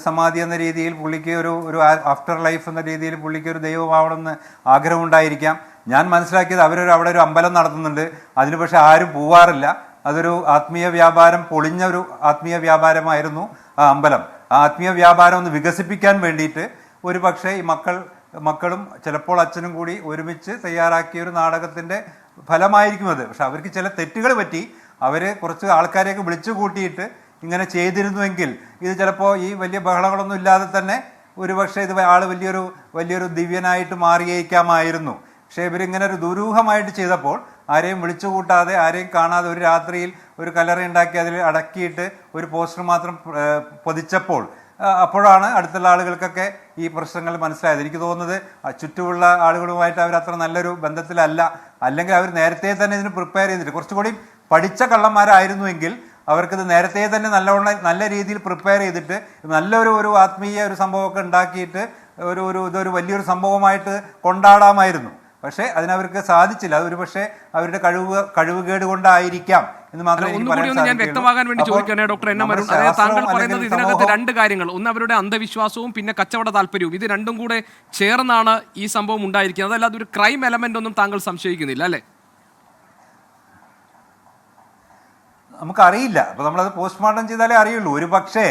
സമാധി എന്ന രീതിയിൽ പുള്ളിക്ക് ഒരു ആഫ്റ്റർ ലൈഫ് എന്ന രീതിയിൽ പുള്ളിക്ക് ഒരു ദൈവമാവണമെന്ന് ആഗ്രഹമുണ്ടായിരിക്കാം. ഞാൻ മനസ്സിലാക്കിയത് അവിടെ ഒരു അമ്പലം നടത്തുന്നുണ്ട്, അതിന് പക്ഷെ ആരും പോവാറില്ല. അതൊരു ആത്മീയ വ്യാപാരം, പൊളിഞ്ഞ ഒരു ആത്മീയ വ്യാപാരമായിരുന്നു ആ അമ്പലം. ആ ആത്മീയ വ്യാപാരം ഒന്ന് വികസിപ്പിക്കാൻ വേണ്ടിയിട്ട് ഒരു പക്ഷേ ഈ മക്കളും ചിലപ്പോൾ അച്ഛനും കൂടി ഒരുമിച്ച് തയ്യാറാക്കിയ ഒരു നാടകത്തിൻ്റെ ഫലമായിരിക്കും അത്. പക്ഷെ അവർക്ക് ചില തെറ്റുകൾ പറ്റി, അവർ കുറച്ച് ആൾക്കാരെയൊക്കെ വിളിച്ചു കൂട്ടിയിട്ട് ഇങ്ങനെ ചെയ്തിരുന്നുവെങ്കിൽ ഇത് ചിലപ്പോൾ ഈ വലിയ ബഹളങ്ങളൊന്നും ഇല്ലാതെ തന്നെ ഒരുപക്ഷെ ഇത് വലിയൊരു ദിവ്യനായിട്ട് മാറിയേക്കാമായിരുന്നു. പക്ഷേ ഇവരിങ്ങനെ ഒരു ദുരൂഹമായിട്ട് ചെയ്തപ്പോൾ, ആരെയും വിളിച്ചു കൂട്ടാതെ ആരെയും കാണാതെ ഒരു രാത്രിയിൽ ഒരു കല്ലറ ഉണ്ടാക്കി അതിൽ അടക്കിയിട്ട് ഒരു പോസ്റ്റർ മാത്രം പൊതിച്ചപ്പോൾ അപ്പോഴാണ് അടുത്തുള്ള ആളുകൾക്കൊക്കെ ഈ പ്രശ്നങ്ങൾ മനസ്സിലായത്. എനിക്ക് തോന്നുന്നത് ചുറ്റുമുള്ള ആളുകളുമായിട്ട് അവർ അത്ര നല്ലൊരു ബന്ധത്തിലല്ല, അല്ലെങ്കിൽ അവർ നേരത്തെ തന്നെ ഇതിന് പ്രിപ്പയർ ചെയ്തിട്ട് കുറച്ചുകൂടി പഠിച്ച കള്ളന്മാരായിരുന്നുവെങ്കിൽ അവർക്കിത് നേരത്തെ തന്നെ നല്ല രീതിയിൽ പ്രിപ്പയർ ചെയ്തിട്ട് നല്ലൊരു ആത്മീയ ഒരു സംഭവമൊക്കെ ഉണ്ടാക്കിയിട്ട് ഇതൊരു വലിയൊരു സംഭവമായിട്ട് കൊണ്ടാടാമായിരുന്നു. പക്ഷേ അതിനവർക്ക് സാധിച്ചില്ല. അതൊരു പക്ഷേ അവരുടെ കഴിവുകേട് കൊണ്ടായിരിക്കാം എന്ന് മാത്രമേ ഞാൻ വ്യക്തമാകാൻ വേണ്ടി ചോദിക്കണേ ഡോക്ടർ എൻ എം അരുൺ. അതായത് താങ്കൾ പറയുന്നത് ഇതിനകത്ത് 2 കാര്യങ്ങൾ, ഒന്ന് അവരുടെ അന്ധവിശ്വാസവും പിന്നെ കച്ചവട താല്പര്യവും, ഇത് രണ്ടും കൂടെ ചേർന്നാണ് ഈ സംഭവം ഉണ്ടായിരിക്കുന്നത്. അതല്ലാതെ ഒരു ക്രൈം എലമെന്റ് ഒന്നും താങ്കൾ സംശയിക്കുന്നില്ല അല്ലേ? നമുക്കറിയില്ല. അപ്പോൾ നമ്മളത് പോസ്റ്റ്മോർട്ടം ചെയ്താലേ അറിയുള്ളൂ. ഒരു പക്ഷേ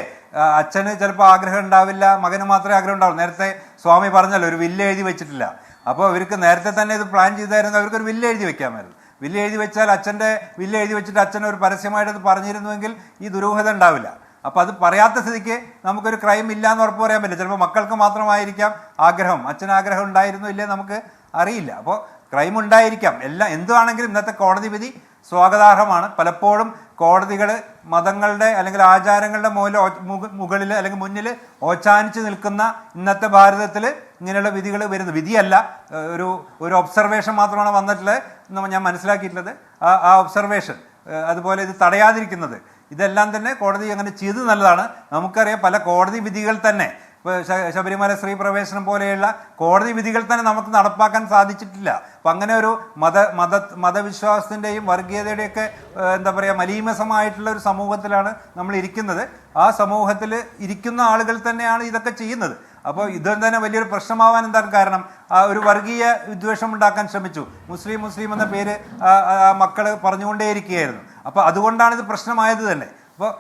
അച്ഛന് ചിലപ്പോൾ ആഗ്രഹം ഉണ്ടാവില്ല, മകന് മാത്രമേ ആഗ്രഹം ഉണ്ടാവുള്ളൂ. നേരത്തെ സ്വാമി പറഞ്ഞല്ലോ, ഒരു വില്ല് എഴുതി വെച്ചിട്ടില്ല. അപ്പോൾ അവർക്ക് നേരത്തെ തന്നെ ഇത് പ്ലാൻ ചെയ്തായിരുന്നു, അവർക്കൊരു വില്ല് എഴുതി വെക്കാമായിരുന്നു. വില്ല് എഴുതി വെച്ചാൽ അച്ഛൻ്റെ വില്ല് എഴുതി വെച്ചിട്ട് അച്ഛൻ ഒരു പരസ്യമായിട്ട് അത് പറഞ്ഞിരുന്നുവെങ്കിൽ ഈ ദുരൂഹത ഉണ്ടാവില്ല. അപ്പോൾ അത് പറയാത്ത സ്ഥിതിക്ക് നമുക്കൊരു ക്രൈം ഇല്ല എന്ന് ഉറപ്പ് പറയാൻ പറ്റില്ല. ചിലപ്പോൾ മക്കൾക്ക് മാത്രമായിരിക്കാം ആഗ്രഹം, അച്ഛന് ആഗ്രഹം ഉണ്ടായിരുന്നു ഇല്ലേ നമുക്ക് അറിയില്ല. അപ്പോൾ ക്രൈം ഉണ്ടായിരിക്കാം. എന്തുവാണെങ്കിലും ഇന്നത്തെ കോടതി വിധി സ്വാഗതാർഹമാണ്. പലപ്പോഴും കോടതികൾ മതങ്ങളുടെ അല്ലെങ്കിൽ ആചാരങ്ങളുടെ മുകളിൽ അല്ലെങ്കിൽ മുന്നിൽ ഓച്ചാനിച്ച് നിൽക്കുന്ന ഇന്നത്തെ ഭാരതത്തിൽ ഇങ്ങനെയുള്ള വിധികൾ വരുന്നു. വിധിയല്ല, ഒരു ഒബ്സർവേഷൻ മാത്രമാണ് വന്നിട്ടുള്ളത് ഞാൻ മനസ്സിലാക്കിയിട്ടുള്ളത്. ആ ഒബ്സർവേഷൻ അതുപോലെ ഇത് തടയാതിരിക്കുന്നത് ഇതെല്ലാം തന്നെ കോടതി അങ്ങനെ ചെയ്ത് നല്ലതാണ്. നമുക്കറിയാം പല കോടതി വിധികൾ തന്നെ, ഇപ്പോൾ ശബരിമല സ്ത്രീ പ്രവേശനം പോലെയുള്ള കോടതി വിധികൾ തന്നെ നമുക്ക് നടപ്പാക്കാൻ സാധിച്ചിട്ടില്ല. അപ്പം അങ്ങനെ ഒരു മതവിശ്വാസത്തിൻ്റെയും വർഗീയതയുടെയൊക്കെ എന്താ പറയുക മലീമസമായിട്ടുള്ള ഒരു സമൂഹത്തിലാണ് നമ്മൾ ഇരിക്കുന്നത്. ആ സമൂഹത്തിൽ ഇരിക്കുന്ന ആളുകൾ തന്നെയാണ് ഇതൊക്കെ ചെയ്യുന്നത്. അപ്പോൾ ഇതൊന്നും തന്നെ വലിയൊരു പ്രശ്നമാവാൻ എന്താണ് കാരണം? ഒരു വർഗീയ വിദ്വേഷം ഉണ്ടാക്കാൻ ശ്രമിച്ചു. മുസ്ലിം എന്ന പേര് മക്കൾ പറഞ്ഞുകൊണ്ടേയിരിക്കുകയായിരുന്നു. അപ്പോൾ അതുകൊണ്ടാണ് ഇത് പ്രശ്നമായത് തന്നെ. അപ്പോൾ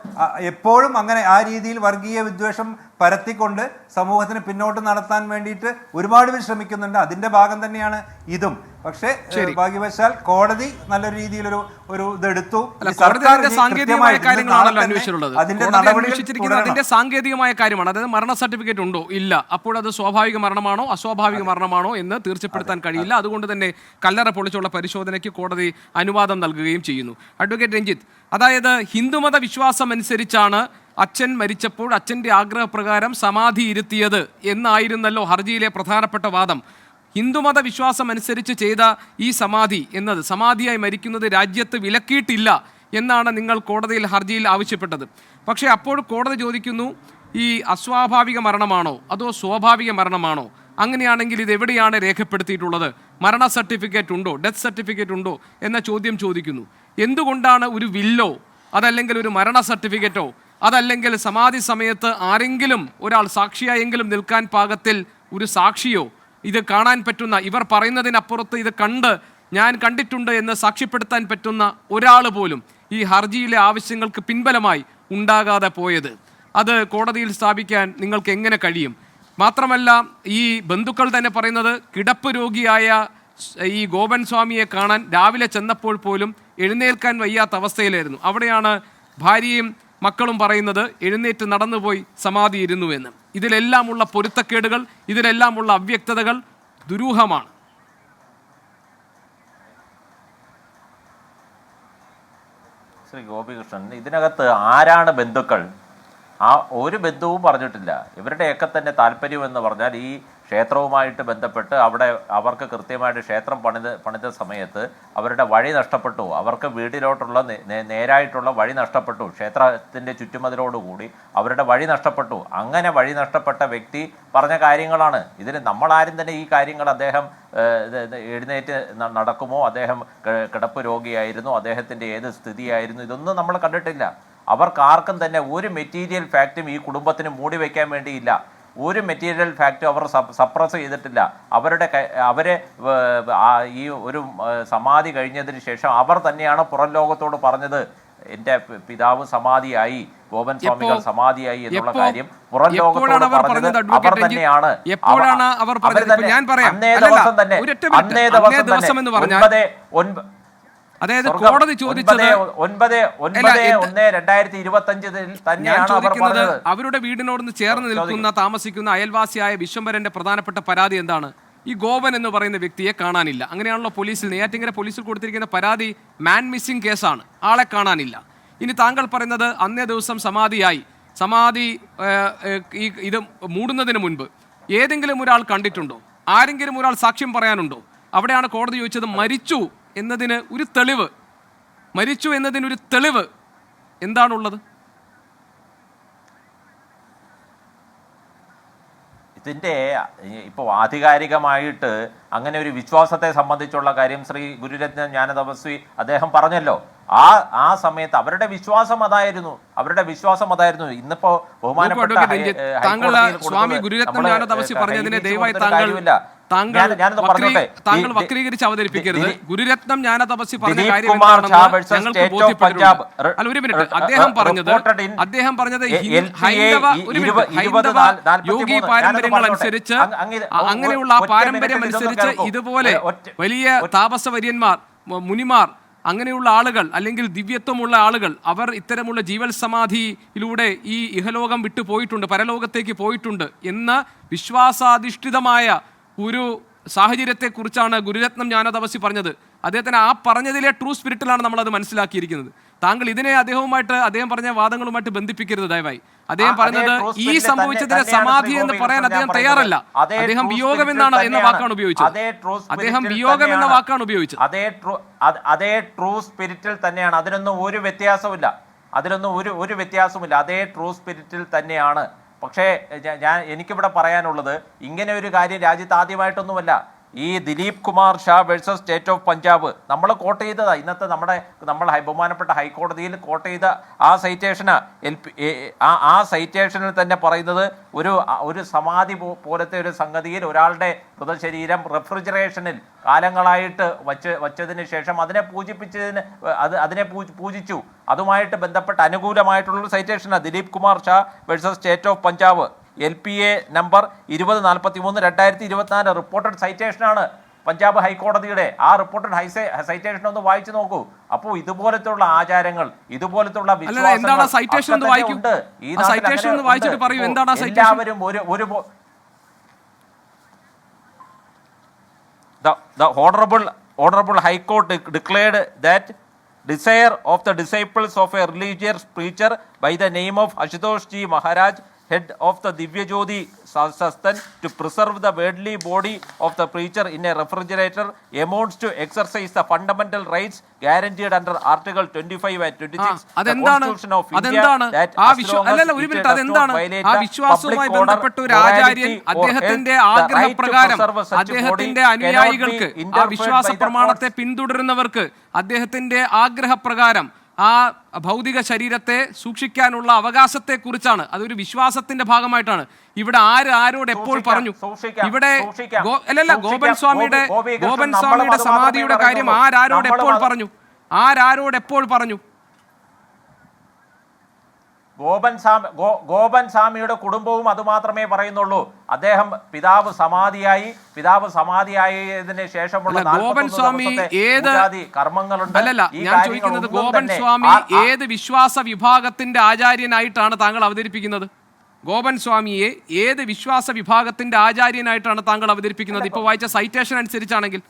എപ്പോഴും അങ്ങനെ ആ രീതിയിൽ വർഗീയ വിദ്വേഷം പരത്തിക്കൊണ്ട് സമൂഹത്തിന് പിന്നോട്ട് നടത്താൻ വേണ്ടിയിട്ട് ഒരുപാട് പേര് ശ്രമിക്കുന്നുണ്ട്. അതിന്റെ ഭാഗം തന്നെയാണ് ഇതും. പക്ഷേ ഭാഗ്യവശാൽ കോടതി നല്ലൊരു രീതിയിലൊരു ഇതെടുത്തു. സാങ്കേതികമായ കാര്യങ്ങളാണല്ലോ അന്വേഷിച്ചിട്ടുള്ളത്. അതിന്റെ സാങ്കേതികമായ കാര്യമാണ്. അതായത് മരണ സർട്ടിഫിക്കറ്റ് ഉണ്ടോ ഇല്ല, അപ്പോൾ അത് സ്വാഭാവിക മരണമാണോ അസ്വാഭാവിക മരണമാണോ എന്ന് തീർച്ചപ്പെടുത്താൻ കഴിയില്ല. അതുകൊണ്ട് തന്നെ കല്ലറ പൊളിച്ചുള്ള പരിശോധനയ്ക്ക് കോടതി അനുവാദം നൽകുകയും ചെയ്യുന്നു. അഡ്വക്കേറ്റ് രഞ്ജിത്ത്, അതായത് ഹിന്ദുമത വിശ്വാസം അനുസരിച്ചാണ് അച്ഛൻ മരിച്ചപ്പോൾ അച്ഛൻ്റെ ആഗ്രഹപ്രകാരം സമാധി ഇരുത്തിയത് എന്നായിരുന്നല്ലോ ഹർജിയിലെ പ്രധാനപ്പെട്ട വാദം. ഹിന്ദുമത വിശ്വാസം അനുസരിച്ച് ചെയ്ത ഈ സമാധി എന്നത് സമാധിയായി മരിക്കുന്നത് രാജ്യത്ത് വിലക്കിയിട്ടില്ല എന്നാണ് നിങ്ങൾ കോടതിയിൽ ഹർജിയിൽ ആവശ്യപ്പെട്ടത്. പക്ഷേ അപ്പോൾ കോടതി ചോദിക്കുന്നു, ഈ അസ്വാഭാവിക മരണമാണോ അതോ സ്വാഭാവിക മരണമാണോ? അങ്ങനെയാണെങ്കിൽ ഇത് എവിടെയാണ് രേഖപ്പെടുത്തിയിട്ടുള്ളത്? മരണ സർട്ടിഫിക്കറ്റ് ഉണ്ടോ, ഡെത്ത് സർട്ടിഫിക്കറ്റ് ഉണ്ടോ എന്ന ചോദ്യം ചോദിക്കുന്നു. എന്തുകൊണ്ടാണ് ഒരു വില്ലോ അതല്ലെങ്കിൽ ഒരു മരണ സർട്ടിഫിക്കറ്റോ അതല്ലെങ്കിൽ സമാധി സമയത്ത് ആരെങ്കിലും ഒരാൾ സാക്ഷിയായെങ്കിലും നിൽക്കാൻ പാകത്തിൽ ഒരു സാക്ഷിയോ ഇത് കാണാൻ പറ്റുന്ന, ഇവർ പറയുന്നതിനപ്പുറത്ത് ഇത് ഞാൻ കണ്ടിട്ടുണ്ട് എന്ന് സാക്ഷ്യപ്പെടുത്താൻ പറ്റുന്ന ഒരാൾ പോലും ഈ ഹർജിയിലെ ആവശ്യങ്ങൾക്ക് പിൻബലമായി ഉണ്ടാകാതെ പോയത്? അത് കോടതിയിൽ സ്ഥാപിക്കാൻ നിങ്ങൾക്ക് എങ്ങനെ കഴിയും? മാത്രമല്ല, ഈ ബന്ധുക്കൾ തന്നെ പറയുന്നത് കിടപ്പ് രോഗിയായ ഈ ഗോപൻ സ്വാമിയെ കാണാൻ രാവിലെ ചെന്നപ്പോൾ പോലും എഴുന്നേൽക്കാൻ വയ്യാത്ത അവസ്ഥയിലായിരുന്നു. അവിടെയാണ് ഭാര്യയും മക്കളും പറയുന്നത് എഴുന്നേറ്റ് നടന്നുപോയി സമാധി ഇരുന്നു എന്ന്. ഇതിലെല്ലാമുള്ള പൊരുത്തക്കേടുകൾ, ഇതിലെല്ലാമുള്ള അവ്യക്തതകൾ ദുരൂഹമാണ്. ശ്രീ ഗോപികൃഷ്ണൻ, ഇതിനകത്ത് ആരാണ് ബന്ധുക്കൾ? ഒരു ബന്ധുവും പറഞ്ഞിട്ടില്ല. ഇവരുടെയൊക്കെ തന്നെ താല്പര്യം എന്ന് പറഞ്ഞാൽ ഈ ക്ഷേത്രവുമായിട്ട് ബന്ധപ്പെട്ട് അവിടെ അവർക്ക് കൃത്യമായിട്ട് ക്ഷേത്രം പണിത സമയത്ത് അവരുടെ വഴി നഷ്ടപ്പെട്ടു. അവർക്ക് വീട്ടിലോട്ടുള്ള നേരായിട്ടുള്ള വഴി നഷ്ടപ്പെട്ടു. ക്ഷേത്രത്തിൻ്റെ ചുറ്റുമതിലോടുകൂടി അവരുടെ വഴി നഷ്ടപ്പെട്ടു. അങ്ങനെ വഴി നഷ്ടപ്പെട്ട വ്യക്തി പറഞ്ഞ കാര്യങ്ങളാണ്. ഇതിന് നമ്മളാരും തന്നെ ഈ കാര്യങ്ങൾ അദ്ദേഹം എഴുന്നേറ്റ് നടക്കുമോ, അദ്ദേഹം കിടപ്പ് രോഗിയായിരുന്നു, അദ്ദേഹത്തിൻ്റെ ഏത് സ്ഥിതിയായിരുന്നു, ഇതൊന്നും നമ്മൾ കണ്ടിട്ടില്ല. അവർക്കാർക്കും തന്നെ ഒരു മെറ്റീരിയൽ ഫാക്റ്റും ഈ കുടുംബത്തിന് മൂടി വയ്ക്കാൻ വേണ്ടിയില്ല. ഒരു മെറ്റീരിയൽ ഫാക്റ്റും അവർ സപ്രസ് ചെയ്തിട്ടില്ല. അവരെ ഈ ഒരു സമാധി കഴിഞ്ഞതിന് ശേഷം അവർ തന്നെയാണ് പുറം ലോകത്തോട് പറഞ്ഞത്, എൻ്റെ പിതാവ് സമാധിയായി, ഗോപൻ സ്വാമികൾ സമാധിയായി എന്നുള്ള കാര്യം പുറം ലോകത്തോട് പറഞ്ഞത് അവർ തന്നെയാണ്. അന്നേ ദിവസം തന്നെ അതായത് കോടതി ചോദിച്ചത് അവരുടെ വീടിനോടൊന്ന് ചേർന്ന് നിൽക്കുന്ന താമസിക്കുന്ന അയൽവാസിയായ വിശ്വംഭരന്റെ പ്രധാനപ്പെട്ട പരാതി എന്താണ്? ഈ ഗോപൻ എന്ന് പറയുന്ന വ്യക്തിയെ കാണാനില്ല. അങ്ങനെയാണല്ലോ പോലീസിൽ, നെയ്യാറ്റിൻകര പോലീസിൽ കൊടുത്തിരിക്കുന്ന പരാതി മാൻ മിസ്സിംഗ് കേസാണ്, ആളെ കാണാനില്ല. ഇനി താങ്കൾ പറയുന്നത് അന്നേ ദിവസം സമാധിയായി, സമാധി ഇത് മൂടുന്നതിന് മുൻപ് ഏതെങ്കിലും ഒരാൾ കണ്ടിട്ടുണ്ടോ? ആരെങ്കിലും ഒരാൾ സാക്ഷ്യം പറയാനുണ്ടോ? അവിടെയാണ് കോടതി ചോദിച്ചത് മരിച്ചു എന്നതിന് ഒരു തെളിവ്, മരിച്ചു എന്നതിനൊരു തെളിവ് എന്താണുള്ളത്? ഇതിൻ്റെ ഇപ്പോൾ ആധികാരികമായിട്ട് അങ്ങനെ ഒരു വിശ്വാസത്തെ സംബന്ധിച്ചുള്ള കാര്യം ശ്രീ ഗുരുരത്ന ജ്ഞാനതപസ്വി അദ്ദേഹം പറഞ്ഞല്ലോ. ആ സമയത്ത് അവരുടെ വിശ്വാസം അതായിരുന്നു. ഇന്നിപ്പോ ബഹുമാനപ്പെട്ട സ്വാമി ഗുരുരത്ന ജ്ഞാനതപസ്വി പറഞ്ഞതിനെ ദയവായി താങ്കൾ ഞാനൊന്ന് പറഞ്ഞോട്ടെ. താങ്കൾ വക്രീകരിച്ച് അവതരിപ്പിക്കരുത്. ഗുരുരത്നം ജ്ഞാനതപസ്യ പറഞ്ഞ ദിലീപ് കാര്യം കുമാർ ഷാ എന്താണെന്ന് versus ഞങ്ങൾക്ക് State of ബോധ്യപ്പെട്ടിട്ടുണ്ട്. പഞ്ചാബ്. അല്ല, ഒരു മിനിറ്റ്. അദ്ദേഹം പറഞ്ഞത് ഹൈന്ദവ യോഗി പാരമ്പര്യങ്ങൾ അനുസരിച്ച് അങ്ങനെയുള്ള ആ പാരമ്പര്യം അനുസരിച്ച് ഇതുപോലെ വലിയ താപസവര്യന്മാർ, മുനിമാർ, അങ്ങനെയുള്ള ആളുകൾ അല്ലെങ്കിൽ ദിവ്യത്വമുള്ള ആളുകൾ അവർ ഇത്തരമുള്ള ജീവൽ സമാധിയിലൂടെ ഈ ഇഹലോകം വിട്ടു പോയിട്ടുണ്ട്, പരലോകത്തേക്ക് പോയിട്ടുണ്ട് എന്ന വിശ്വാസാധിഷ്ഠിതമായ ഒരു സാഹചര്യത്തെക്കുറിച്ചാണ് ഗുരുരത്നം ജ്ഞാനതപസ്യ പറഞ്ഞത്. അദ്ദേഹത്തിന് ആ പറഞ്ഞതിലെ ട്രൂ സ്പിരിറ്റിലാണ് നമ്മളത് മനസ്സിലാക്കിയിരിക്കുന്നത്. താങ്കൾ ഇതിനെ അദ്ദേഹം പറഞ്ഞ വാദങ്ങളുമായിട്ട് ബന്ധിപ്പിക്കരുത് ദയവായി. അദ്ദേഹം പറഞ്ഞത് ഈ സംഭവിച്ചതിനെ സമാധി എന്ന് പറയാൻ അദ്ദേഹം തയ്യാറല്ല. അദ്ദേഹം വിയോഗം എന്ന വാക്കാണ് ഉപയോഗിച്ചത്. അദ്ദേഹം വിയോഗം എന്ന വാക്കാണ് ഉപയോഗിച്ചത്. അതേ ട്രൂ സ്പിരിറ്റിൽ തന്നെയാണ്. അതിനൊന്നും ഒരു വ്യത്യാസമില്ല. അതേ ട്രൂ സ്പിരിറ്റിൽ തന്നെയാണ്. പക്ഷേ എനിക്കിവിടെ പറയാനുള്ളത്, ഇങ്ങനെ ഒരു കാര്യം രാജ്യത്ത് ആദ്യമായിട്ടൊന്നുമല്ല. ഈ Dilip Kumar Shah versus state of Punjab നമ്മൾ കോട്ട് ചെയ്തതാ. ഇന്നത്തെ നമ്മൾ ബഹുമാനപ്പെട്ട ഹൈക്കോടതിയിൽ കോട്ട് ചെയ്ത ആ സൈറ്റേഷനാ. ആ സൈറ്റേഷനിൽ തന്നെ പറയുന്നത് ഒരു സമാധി പോലത്തെ ഒരു സംഗതിയിൽ ഒരാളുടെ മൃതശരീരം റെഫ്രിജറേഷനിൽ കാലങ്ങളായിട്ട് വച്ചതിന് ശേഷം അതിനെ പൂജിച്ചു. അതുമായിട്ട് ബന്ധപ്പെട്ട അനുകൂലമായിട്ടുള്ള സൈറ്റേഷനാണ് Dilip Kumar Shah versus state of Punjab. LPA number 2043/2024 reported സൈറ്റേഷനാണ് പഞ്ചാബ് ഹൈക്കോടതിയുടെ. ആ റിപ്പോർട്ടഡ് സൈറ്റേഷൻ ഒന്ന് വായിച്ചു നോക്കൂ. അപ്പോൾ ഇതുപോലത്തുള്ള ആചാരങ്ങൾ, ഇതുപോലത്തുള്ള എല്ലാവരും The Honorable High Court declared that desire of the disciples of a religious preacher by the name of Ashutosh Ji Maharaj, head of the Divya Jyoti Sastan, to preserve the worldly body of the preacher in a refrigerator amounts to exercise the fundamental rights guaranteed under Article 25 and 26 the Constitution of India, that as long as it does not violate the public order, morality or health, the right to preserve such a body cannot be interfered by the courts. പിന്തുടരുന്നവർക്ക് അദ്ദേഹത്തിന്റെ ആഗ്രഹപ്രകാരം ആ ഭൗതിക ശരീരത്തെ സൂക്ഷിക്കാനുള്ള അവകാശത്തെക്കുറിച്ചാണ്. അതൊരു വിശ്വാസത്തിന്റെ ഭാഗമായിട്ടാണ്. ഇവിടെ ആരോട് എപ്പോൾ പറഞ്ഞു? ഇവിടെ ഗോപൻ സ്വാമിയുടെ സമാധിയുടെ കാര്യം ആരോട് എപ്പോൾ പറഞ്ഞു? ഗോപൻ സ്വാമിയുടെ കുടുംബവും അത് മാത്രമേ പറയുന്നുള്ളൂ. അദ്ദേഹം പിതാവ് സമാധിയായതിന് ശേഷമുള്ള ഗോപൻ സ്വാമി കർമ്മങ്ങളുണ്ട്. ഞാൻ ചോദിക്കുന്നത്, ഗോപൻ സ്വാമി ഏത് വിശ്വാസ വിഭാഗത്തിന്റെ ആചാര്യനായിട്ടാണ് താങ്കൾ അവതരിപ്പിക്കുന്നത്? ഗോപൻ സ്വാമിയെ ഏത് വിശ്വാസ വിഭാഗത്തിന്റെ ആചാര്യനായിട്ടാണ് താങ്കൾ അവതരിപ്പിക്കുന്നത്? ഇപ്പൊ വായിച്ച സൈറ്റേഷൻ അനുസരിച്ചാണെങ്കിൽ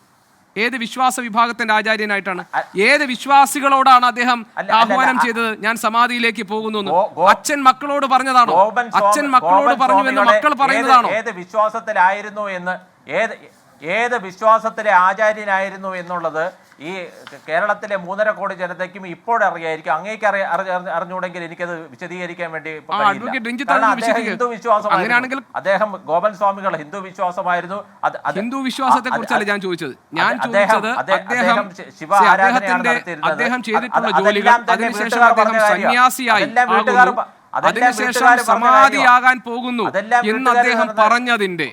ഏത് വിശ്വാസ വിഭാഗത്തിന്റെ ആചാര്യനായിട്ടാണ്? ഏത് വിശ്വാസികളോടാണ് അദ്ദേഹം ആഹ്വാനം ചെയ്തത് ഞാൻ സമാധിയിലേക്ക് പോകുന്നു? അച്ഛൻ മക്കളോട് പറഞ്ഞതാണോ? അച്ഛൻ മക്കളോട് പറഞ്ഞു എന്ന് മക്കൾ പറയുന്നതാണോ? ഏത് വിശ്വാസത്തിലെ ആചാര്യനായിരുന്നു എന്നുള്ളത് ഈ കേരളത്തിലെ 3.5 കോടി ജനതയ്ക്കും ഇപ്പോഴറിയായിരിക്കും. അങ്ങേക്ക് അറിഞ്ഞുകൂടെങ്കിൽ എനിക്കത് വിശദീകരിക്കാൻ വേണ്ടി ഹിന്ദു വിശ്വാസമായിരുന്നു. അദ്ദേഹം ഗോപൻ സ്വാമികൾ ഹിന്ദു വിശ്വാസമായിരുന്നു. ഹിന്ദു വിശ്വാസത്തെ കുറിച്ചല്ല ഞാൻ ചോദിച്ചത്. ഞാൻ ചോദിച്ചത് ശിവ ആരാധനയാണ് നടത്തിയിരുന്നത്. അദ്ദേഹം ചെയ്തിട്ടുള്ള ജോലികൾ, അതിനുശേഷം അദ്ദേഹം സന്യാസിയായി അതിനുശേഷം സമാധിയാകാൻ പോകുന്നു എന്ന് അദ്ദേഹം പറഞ്ഞതിന്റെ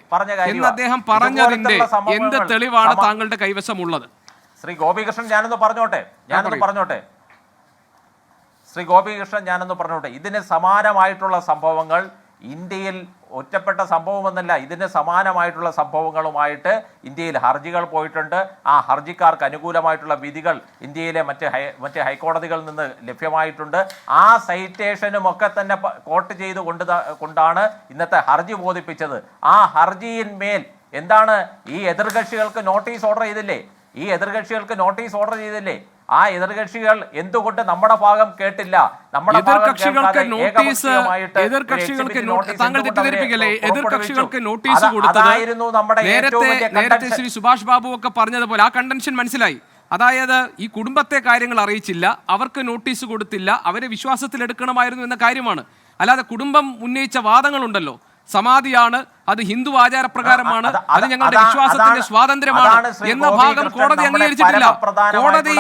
എന്ത് തെളിവാണ് താങ്കളുടെ കൈവശമുള്ളത്? ശ്രീ ഗോപികൃഷ്ണൻ, ഞാനൊന്ന് പറഞ്ഞോട്ടെ. ഇതിന് സമാനമായിട്ടുള്ള സംഭവങ്ങൾ ഇന്ത്യയിൽ ഒറ്റപ്പെട്ട സംഭവമെന്നല്ല, ഇതിന് സമാനമായിട്ടുള്ള സംഭവങ്ങളുമായിട്ട് ഇന്ത്യയിൽ ഹർജികൾ പോയിട്ടുണ്ട്. ആ ഹർജിക്കാർക്ക് അനുകൂലമായിട്ടുള്ള വിധികൾ ഇന്ത്യയിലെ മറ്റ് ഹൈക്കോടതികളിൽ നിന്ന് ലഭ്യമായിട്ടുണ്ട്. ആ സൈറ്റേഷനുമൊക്കെ തന്നെ കോട്ട് ചെയ്ത് കൊണ്ടാണ് ഇന്നത്തെ ഹർജി ബോധിപ്പിച്ചത്. ആ ഹർജിയിന്മേൽ എന്താണ് ഈ എതിർകക്ഷികൾക്ക് നോട്ടീസ് ഓർഡർ ചെയ്തില്ലേ? ആ എതിർകക്ഷികൾ എന്തുകൊണ്ട് നമ്മുടെ ഭാഗം കേട്ടില്ല? എതിർകക്ഷികൾക്ക് നോട്ടീസ് കൊടുത്തത് നേരത്തെ ശ്രീ സുഭാഷ് ബാബു ഒക്കെ പറഞ്ഞതുപോലെ ആ കണ്ടൻഷൻ മനസ്സിലായി. അതായത് ഈ കുടുംബത്തെ കാര്യങ്ങൾ അറിയിച്ചില്ല, അവർക്ക് നോട്ടീസ് കൊടുത്തില്ല, അവരെ വിശ്വാസത്തിലെടുക്കണമായിരുന്നു എന്ന കാര്യമാണ്. അല്ലാതെ കുടുംബം ഉന്നയിച്ച വാദങ്ങളുണ്ടല്ലോ, സമാധിയാണ്, അത് ഹിന്ദു ആചാരപ്രകാരമാണ്, അത് ഞങ്ങളുടെ വിശ്വാസത്തിന്റെ സ്വാതന്ത്ര്യമാണ് എന്ന ഭാഗം കോടതി അംഗീകരിച്ചിട്ടില്ല. കോടതി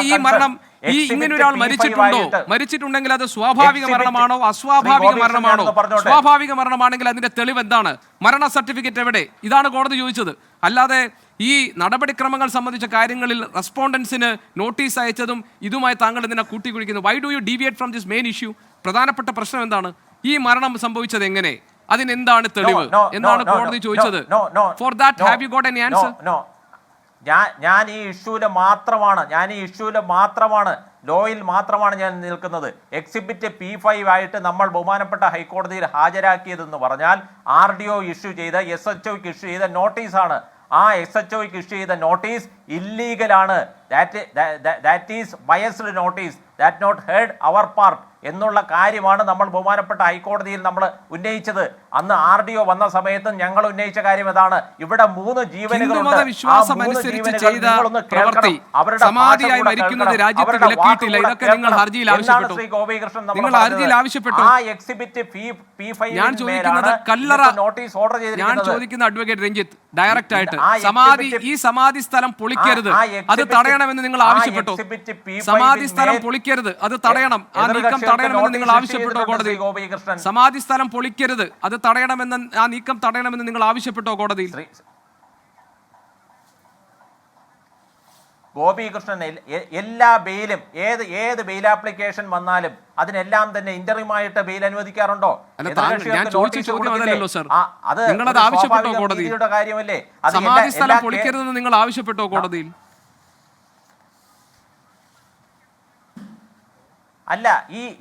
ഈ ഇങ്ങനെ ഒരാൾ മരിച്ചിട്ടുണ്ടോ? മരിച്ചിട്ടുണ്ടെങ്കിൽ അത് സ്വാഭാവിക മരണമാണോ അസ്വാഭാവിക മരണമാണോ? സ്വാഭാവിക മരണമാണെങ്കിൽ അതിന്റെ തെളിവ് എന്താണ്? മരണ സർട്ടിഫിക്കറ്റ് എവിടെ? ഇതാണ് കോടതി ചോദിച്ചത്. അല്ലാതെ ഈ നടപടിക്രമങ്ങൾ സംബന്ധിച്ച കാര്യങ്ങളിൽ റെസ്പോണ്ടൻസിന് നോട്ടീസ് അയച്ചതും ഇതുമായി താങ്കൾ ഇതിനെ കൂട്ടിക്കുഴിക്കുന്നു. Why do you deviate from this main issue? പ്രധാനപ്പെട്ട പ്രശ്നം എന്താണ്? ഈ മരണം സംഭവിച്ചത് എങ്ങനെ? അതിനെന്താണ് തെളിവ് എന്നാണ് കോടതി ചോദിച്ചത്. For that have you got any answer? ഞാൻ ഈ ഇഷ്യൂല് മാത്രമാണ് ലോയിൽ മാത്രമാണ് ഞാൻ നിൽക്കുന്നത്. എക്സിബിറ്റ് P5 ആയിട്ട് നമ്മൾ ബഹുമാനപ്പെട്ട ഹൈക്കോടതിയിൽ ഹാജരാക്കിയതെന്ന് പറഞ്ഞാൽ RDO ഇഷ്യൂ ചെയ്ത SHOക്ക് ഇഷ്യൂ ചെയ്ത നോട്ടീസാണ്. ആ SHOക്ക് ഇഷ്യൂ ചെയ്ത നോട്ടീസ് ഇല്ലീഗലാണ്. That is biased notice, that not heard our part എന്നുള്ള കാര്യമാണ് നമ്മൾ ബഹുമാനപ്പെട്ട ഹൈക്കോടതിയിൽ നമ്മൾ ഉന്നയിച്ചത്. അന്ന് RDO വന്ന സമയത്തും ഞങ്ങൾ ഉന്നയിച്ച കാര്യം ഇതാണ്. ഇവിടെ 3 ജീവനുകളുണ്ട്. ഞാൻ ചോദിക്കുന്ന അഡ്വക്കേറ്റ് രഞ്ജിത്ത് ഡയറക്റ്റ് ആയിട്ട് ഈ സമാധി സ്ഥലം പൊളിക്കരുത്, അത് തടയണമെന്ന് നിങ്ങൾ ആവശ്യപ്പെട്ടോ? സമാധി സ്ഥലം പൊളിക്കരുത്, അത് തടയണം, ആ നീക്കം തടയണമെന്ന് നിങ്ങൾ ആവശ്യപ്പെട്ടോ കോടതി? സമാധി സ്ഥലം പൊളിക്കരുത്, അത് തടയണമെന്ന്, ആ നീക്കം തടയണമെന്ന് നിങ്ങൾ ആവശ്യപ്പെട്ടോ കോടതിയിൽ? ഗോപികൃഷ്ണൻ എല്ലാ ബെയിലും ഏത് ബെയിൽ ആപ്ലിക്കേഷൻ വന്നാലും അതിനെല്ലാം തന്നെ ഇന്റർവ്യൂമായിട്ട് ബെയിൽ അനുവദിക്കാറുണ്ടോ? നിങ്ങളത് ആവശ്യപ്പെട്ടോ കോടതിയിൽ? കാര്യമല്ലേ? സമാധി സ്ഥലം പൊളിക്കരുതെന്ന് നിങ്ങൾ ആവശ്യപ്പെട്ടോ കോടതിയിൽ? അല്ല,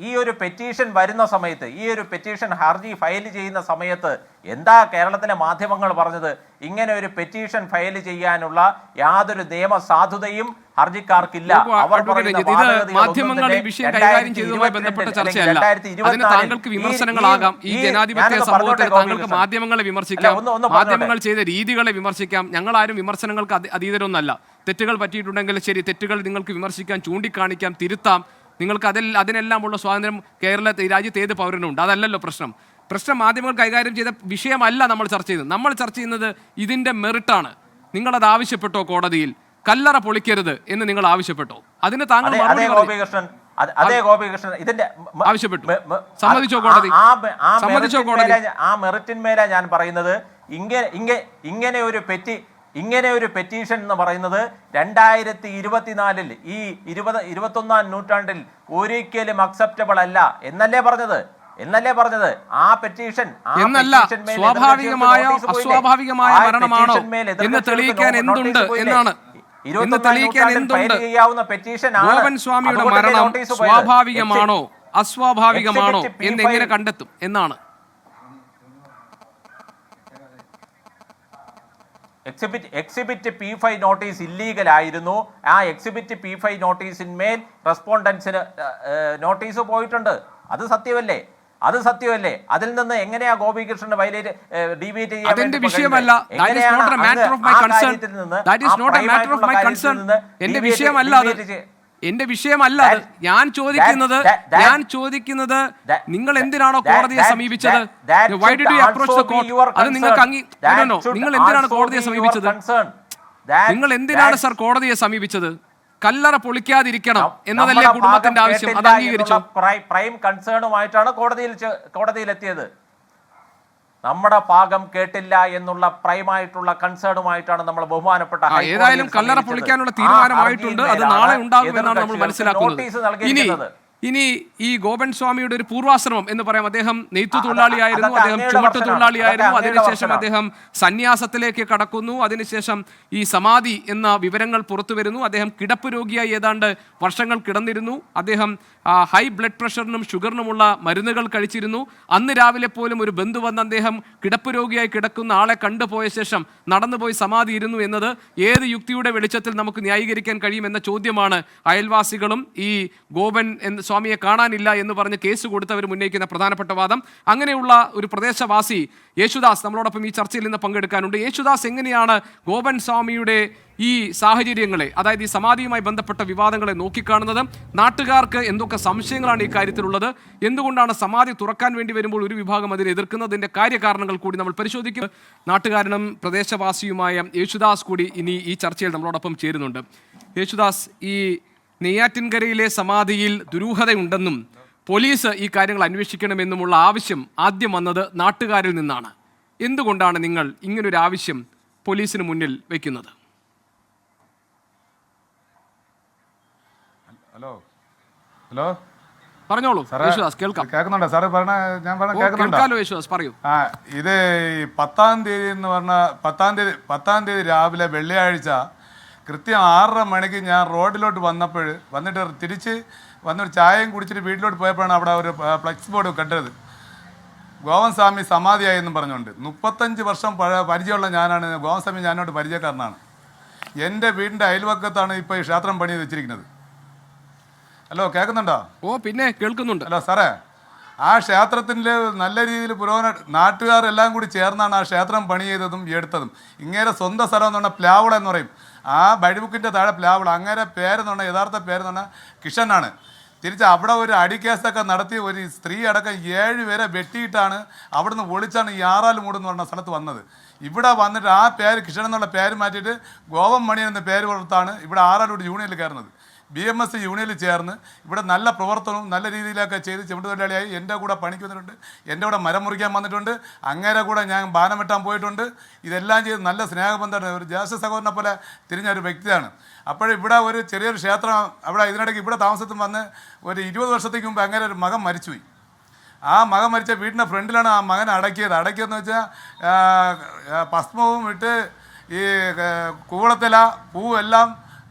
ഈ ഒരു പെറ്റീഷൻ വരുന്ന സമയത്ത്, ഈ ഒരു പെറ്റീഷൻ ഹർജി ഫയൽ ചെയ്യുന്ന സമയത്ത് എന്താ കേരളത്തിലെ മാധ്യമങ്ങൾ പറഞ്ഞത്? ഇങ്ങനെ ഒരു പെറ്റീഷൻ ഫയൽ ചെയ്യാനുള്ള യാതൊരു നിയമ സാധുതയും ഹർജിക്കാർക്കില്ല. അവർ മാധ്യമങ്ങൾ ഈ വിഷയം കൈകാര്യം ചെയ്തതുമായി ബന്ധപ്പെട്ട ചർച്ചയല്ല. അതിന് താങ്കൾക്ക് വിമർശനങ്ങളാകാം. ഈ ജനാധിപത്യ സമൂഹത്തിൽ താങ്കൾക്ക് മാധ്യമങ്ങളെ വിമർശിക്കാം, മാധ്യമങ്ങൾ ചെയ്ത രീതികളെ വിമർശിക്കാം. ഞങ്ങളാരും വിമർശനങ്ങൾക്ക് അതീതരൊന്നല്ല. തെറ്റുകൾ പറ്റിയിട്ടുണ്ടെങ്കിൽ ശരി, തെറ്റുകൾ നിങ്ങൾക്ക് വിമർശിക്കാം, ചൂണ്ടിക്കാണിക്കാം, തിരുത്താം. നിങ്ങൾക്ക് അതിനെല്ലാമുള്ള സ്വാതന്ത്ര്യം രാജ്യത്ത് ഏത് പൗരനുണ്ട്. അതല്ലല്ലോ പ്രശ്നം. മാധ്യമങ്ങൾ കൈകാര്യം ചെയ്ത വിഷയമല്ല നമ്മൾ ചർച്ച ചെയ്യുന്നത്. നമ്മൾ ചർച്ച ചെയ്യുന്നത് ഇതിന്റെ മെറിറ്റാണ്. നിങ്ങളത് ആവശ്യപ്പെട്ടോ കോടതിയിൽ? കല്ലറ പൊളിക്കരുത് എന്ന് നിങ്ങൾ ആവശ്യപ്പെട്ടോ? അതിന് താങ്കൾ ആവശ്യപ്പെട്ടു. സമ്മതിച്ചോ കോടതി? സമ്മതിച്ചോ കോടതി? ആ മെറിറ്റിന്മേലാ ഞാൻ പറയുന്നത്. ഇങ്ങനെ ഒരു പെറ്റീഷൻ എന്ന് പറയുന്നത് 2024 ഈ 21ാം നൂറ്റാണ്ടിൽ ഒരിക്കലും അക്സെപ്റ്റബിൾ അല്ല എന്നല്ലേ പറഞ്ഞത്? ആ പെറ്റീഷൻ സ്വാഭാവികമായ അസ്വാഭാവികമായ മരണമാണോ എന്ന് തെളിയിക്കാൻ എന്തുണ്ട് എന്നാണ്. ഗോപൻ സ്വാമിയുടെ മരണം സ്വാഭാവികമാണോ അസ്വാഭാവികമാണോ എന്ന് എങ്ങനെ കണ്ടെത്തും എന്നാണ്. എക്സിബിറ്റ് P5 നോട്ടീസ് ഇല്ലീഗൽ ആയിരുന്നു. ആ എക്സിബിറ്റ് P5 നോട്ടീസിന്മേൽ റെസ്പോണ്ടൻസിന് നോട്ടീസ് പോയിട്ടുണ്ട്. അത് സത്യമല്ലേ? അതിൽ നിന്ന് എങ്ങനെയാ ഗോപികൃഷ്ണൻ ഡീവിയേറ്റ് ചെയ്യാൻ? എന്റെ വിഷയമല്ല. ഞാൻ ചോദിക്കുന്നത് നിങ്ങൾ എന്തിനാണോ കോടതിയെ സമീപിച്ചത്? നിങ്ങൾ എന്തിനാണ് കോടതിയെ സമീപിച്ചത്? നിങ്ങൾ എന്തിനാണ് സർ കോടതിയെ സമീപിച്ചത്? കല്ലറ പൊളിക്കാതിരിക്കണം എന്നതല്ലേ കുടുംബത്തിന്റെ ആവശ്യം? അത് അംഗീകരിച്ചു. പ്രൈം കൺസേണുമായിട്ടാണ് കോടതിയിലെത്തിയത്. നമ്മുടെ ഭാഗം കേട്ടില്ല എന്നുള്ള പ്രൈമായിട്ടുള്ള കൺസേണുമായിട്ടാണ് നമ്മൾ ബഹുമാനപ്പെട്ട ഏതായാലും കല്ലറ പൊളിക്കാനുള്ള തീരുമാനമായിട്ടുണ്ട്. അത് നാളെ ഉണ്ടാകുമെന്നാണ് നമ്മൾ മനസ്സിലാക്കുന്നത്. ഇനി ഈ ഗോപൻ സ്വാമിയുടെ ഒരു പൂർവാശ്രമം എന്ന് പറയാം. അദ്ദേഹം നെയ്ത്തു തൊഴിലാളിയായിരുന്നു, അദ്ദേഹം ചുമട്ട് തൊഴിലാളിയായിരുന്നു. അതിനുശേഷം അദ്ദേഹം സന്യാസത്തിലേക്ക് കടക്കുന്നു. അതിനുശേഷം ഈ സമാധി എന്ന വിവരങ്ങൾ പുറത്തു വരുന്നു. അദ്ദേഹം കിടപ്പ് രോഗിയായി ഏതാണ്ട് വർഷങ്ങൾ കിടന്നിരുന്നു. അദ്ദേഹം ഹൈ ബ്ലഡ് പ്രഷറിനും ഷുഗറിനുമുള്ള മരുന്നുകൾ കഴിച്ചിരുന്നു. അന്ന് രാവിലെ പോലും ഒരു ബന്ധു വന്ന് അദ്ദേഹം കിടപ്പ് രോഗിയായി കിടക്കുന്ന ആളെ കണ്ടുപോയ ശേഷം നടന്നുപോയി സമാധി ഇരുന്നു എന്നത് ഏത് യുക്തിയുടെ വെളിച്ചത്തിൽ നമുക്ക് ന്യായീകരിക്കാൻ കഴിയുമെന്ന ചോദ്യമാണ് അയൽവാസികളും ഈ ഗോപൻ സ്വാമിയെ കാണാനില്ല എന്ന് പറഞ്ഞ് കേസ് കൊടുത്തവർ ഉന്നയിക്കുന്ന പ്രധാനപ്പെട്ട വാദം. അങ്ങനെയുള്ള ഒരു പ്രദേശവാസി യേശുദാസ് നമ്മളോടൊപ്പം ഈ ചർച്ചയിൽ നിന്ന് പങ്കെടുക്കാനുണ്ട്. യേശുദാസ്, എങ്ങനെയാണ് ഗോപൻ സ്വാമിയുടെ ഈ സാഹചര്യങ്ങളെ, അതായത് ഈ സമാധിയുമായി ബന്ധപ്പെട്ട വിവാദങ്ങളെ നോക്കിക്കാണുന്നത്? നാട്ടുകാർക്ക് എന്തൊക്കെ സംശയങ്ങളാണ് ഈ കാര്യത്തിലുള്ളത്? എന്തുകൊണ്ടാണ് സമാധി തുറക്കാൻ വേണ്ടി വരുമ്പോൾ ഒരു വിഭാഗം അതിനെ എതിർക്കുന്നതിൻ്റെ കാര്യകാരണങ്ങൾ കൂടി നമ്മൾ പരിശോധിക്കും. നാട്ടുകാരനും പ്രദേശവാസിയുമായ യേശുദാസ് കൂടി ഇനി ഈ ചർച്ചയിൽ നമ്മളോടൊപ്പം ചേരുന്നുണ്ട്. യേശുദാസ്, ഈ നെയ്യാറ്റിൻകരയിലെ സമാധിയിൽ ദുരൂഹതയുണ്ടെന്നും പോലീസ് ഈ കാര്യങ്ങൾ അന്വേഷിക്കണമെന്നുമുള്ള ആവശ്യം ആദ്യം വന്നത് നാട്ടുകാരിൽ നിന്നാണ്. എന്തുകൊണ്ടാണ് നിങ്ങൾ ഇങ്ങനൊരു ആവശ്യം പോലീസിന് മുന്നിൽ വയ്ക്കുന്നത്? ഹലോ ഹലോ പറഞ്ഞോളൂ യേശുദാസ്, കേൾക്കാം. കേൾക്കുന്നുണ്ടോ സാറ് പറഞ്ഞ? ഞാൻ പറഞ്ഞ കേൾക്കുന്നുണ്ടോ? കേൾക്കാലോ യേശുദാസ്, പറയൂ. ഇത് 10-ാം തീയതി എന്ന് പറഞ്ഞ 10-ാം തീയതി രാവിലെ വെള്ളിയാഴ്ച കൃത്യം 6:30 മണിക്ക് ഞാൻ റോഡിലോട്ട് വന്നിട്ട് തിരിച്ച് വന്നൊരു ചായയും കുടിച്ചിട്ട് വീട്ടിലോട്ട് പോയപ്പോഴാണ് അവിടെ ഒരു ഫ്ലെക്സ് ബോർഡ് കണ്ടത്. ഗോവൻ സ്വാമി സമാധിയായി എന്നും പറഞ്ഞുകൊണ്ട് 35 വർഷം പരിചയമുള്ള ഞാനാണ്. ഗോവൻ സ്വാമി ഞാനോട് പരിചയക്കാരനാണ്. എൻ്റെ വീടിൻ്റെ അയൽവക്കത്താണ് ഇപ്പോൾ ഈ ക്ഷേത്രം പണി വെച്ചിരിക്കുന്നത്. ഹലോ, കേൾക്കുന്നുണ്ടോ? ഓ, പിന്നെ കേൾക്കുന്നുണ്ട്. ഹലോ സാറേ, ആ ക്ഷേത്രത്തിൻ്റെ നല്ല രീതിയിൽ നാട്ടുകാരെല്ലാം കൂടി ചേർന്നാണ് ആ ക്ഷേത്രം പണി ചെയ്തതും എടുത്തതും. ഇങ്ങേരെ സ്വന്തം സ്ഥലം എന്ന് പറഞ്ഞാൽ പ്ലാവുള എന്ന് പറയും. ആ വഴിമുക്കിൻ്റെ താഴെ പ്ലാവുള. അങ്ങേരെ പേരെന്ന് പറഞ്ഞാൽ യഥാർത്ഥ പേരെന്ന് പറഞ്ഞാൽ കിഷനാണ്. തിരിച്ച് അവിടെ ഒരു അടിക്കേസൊക്കെ നടത്തി ഒരു സ്ത്രീ അടക്കം 7 പേരെ വെട്ടിയിട്ടാണ് അവിടുന്ന് ഒളിച്ചാണ് ഈ ആറാലുമൂട് എന്ന് പറഞ്ഞ സ്ഥലത്ത് വന്നത്. ഇവിടെ വന്നിട്ട് ആ പേര് കിഷൻ എന്നുള്ള പേര് മാറ്റിയിട്ട് ഗോവൻ മണി എന്ന പേര് കൊടുത്താണ് ഇവിടെ ആറാലൂട് യൂണിയനിൽ കയറുന്നത്. BMS യൂണിയനിൽ ചേർന്ന് ഇവിടെ നല്ല പ്രവർത്തനവും നല്ല രീതിയിലൊക്കെ ചെയ്ത് ചെമ്പുതൊഴിലാളിയായി എൻ്റെ കൂടെ പണിക്ക് വന്നിട്ടുണ്ട്. എൻ്റെ കൂടെ മരം മുറിക്കാൻ വന്നിട്ടുണ്ട്. അങ്ങേരെ കൂടെ ഞാൻ ബാനം വെട്ടാൻ പോയിട്ടുണ്ട്. ഇതെല്ലാം ചെയ്ത് നല്ല സ്നേഹബന്ധമാണ്. ഒരു ജ്യേഷ്ഠ സഹോദരനെ പോലെ തിരിഞ്ഞ ഒരു വ്യക്തിയാണ്. അപ്പോഴിവിടെ ഒരു ചെറിയൊരു ക്ഷേത്രം അവിടെ ഇതിനിടയ്ക്ക് ഇവിടെ താമസത്തിൽ വന്ന് ഒരു 20 വർഷത്തേക്ക് മുമ്പ് അങ്ങനെ ഒരു മകൻ മരിച്ചുപോയി. ആ മകൻ മരിച്ച വീടിൻ്റെ ഫ്രണ്ടിലാണ് ആ മകൻ അടക്കിയതെന്ന് വെച്ചാൽ ഭസ്മവും ഇട്ട് ഈ കൂവളത്തില പൂവെല്ലാം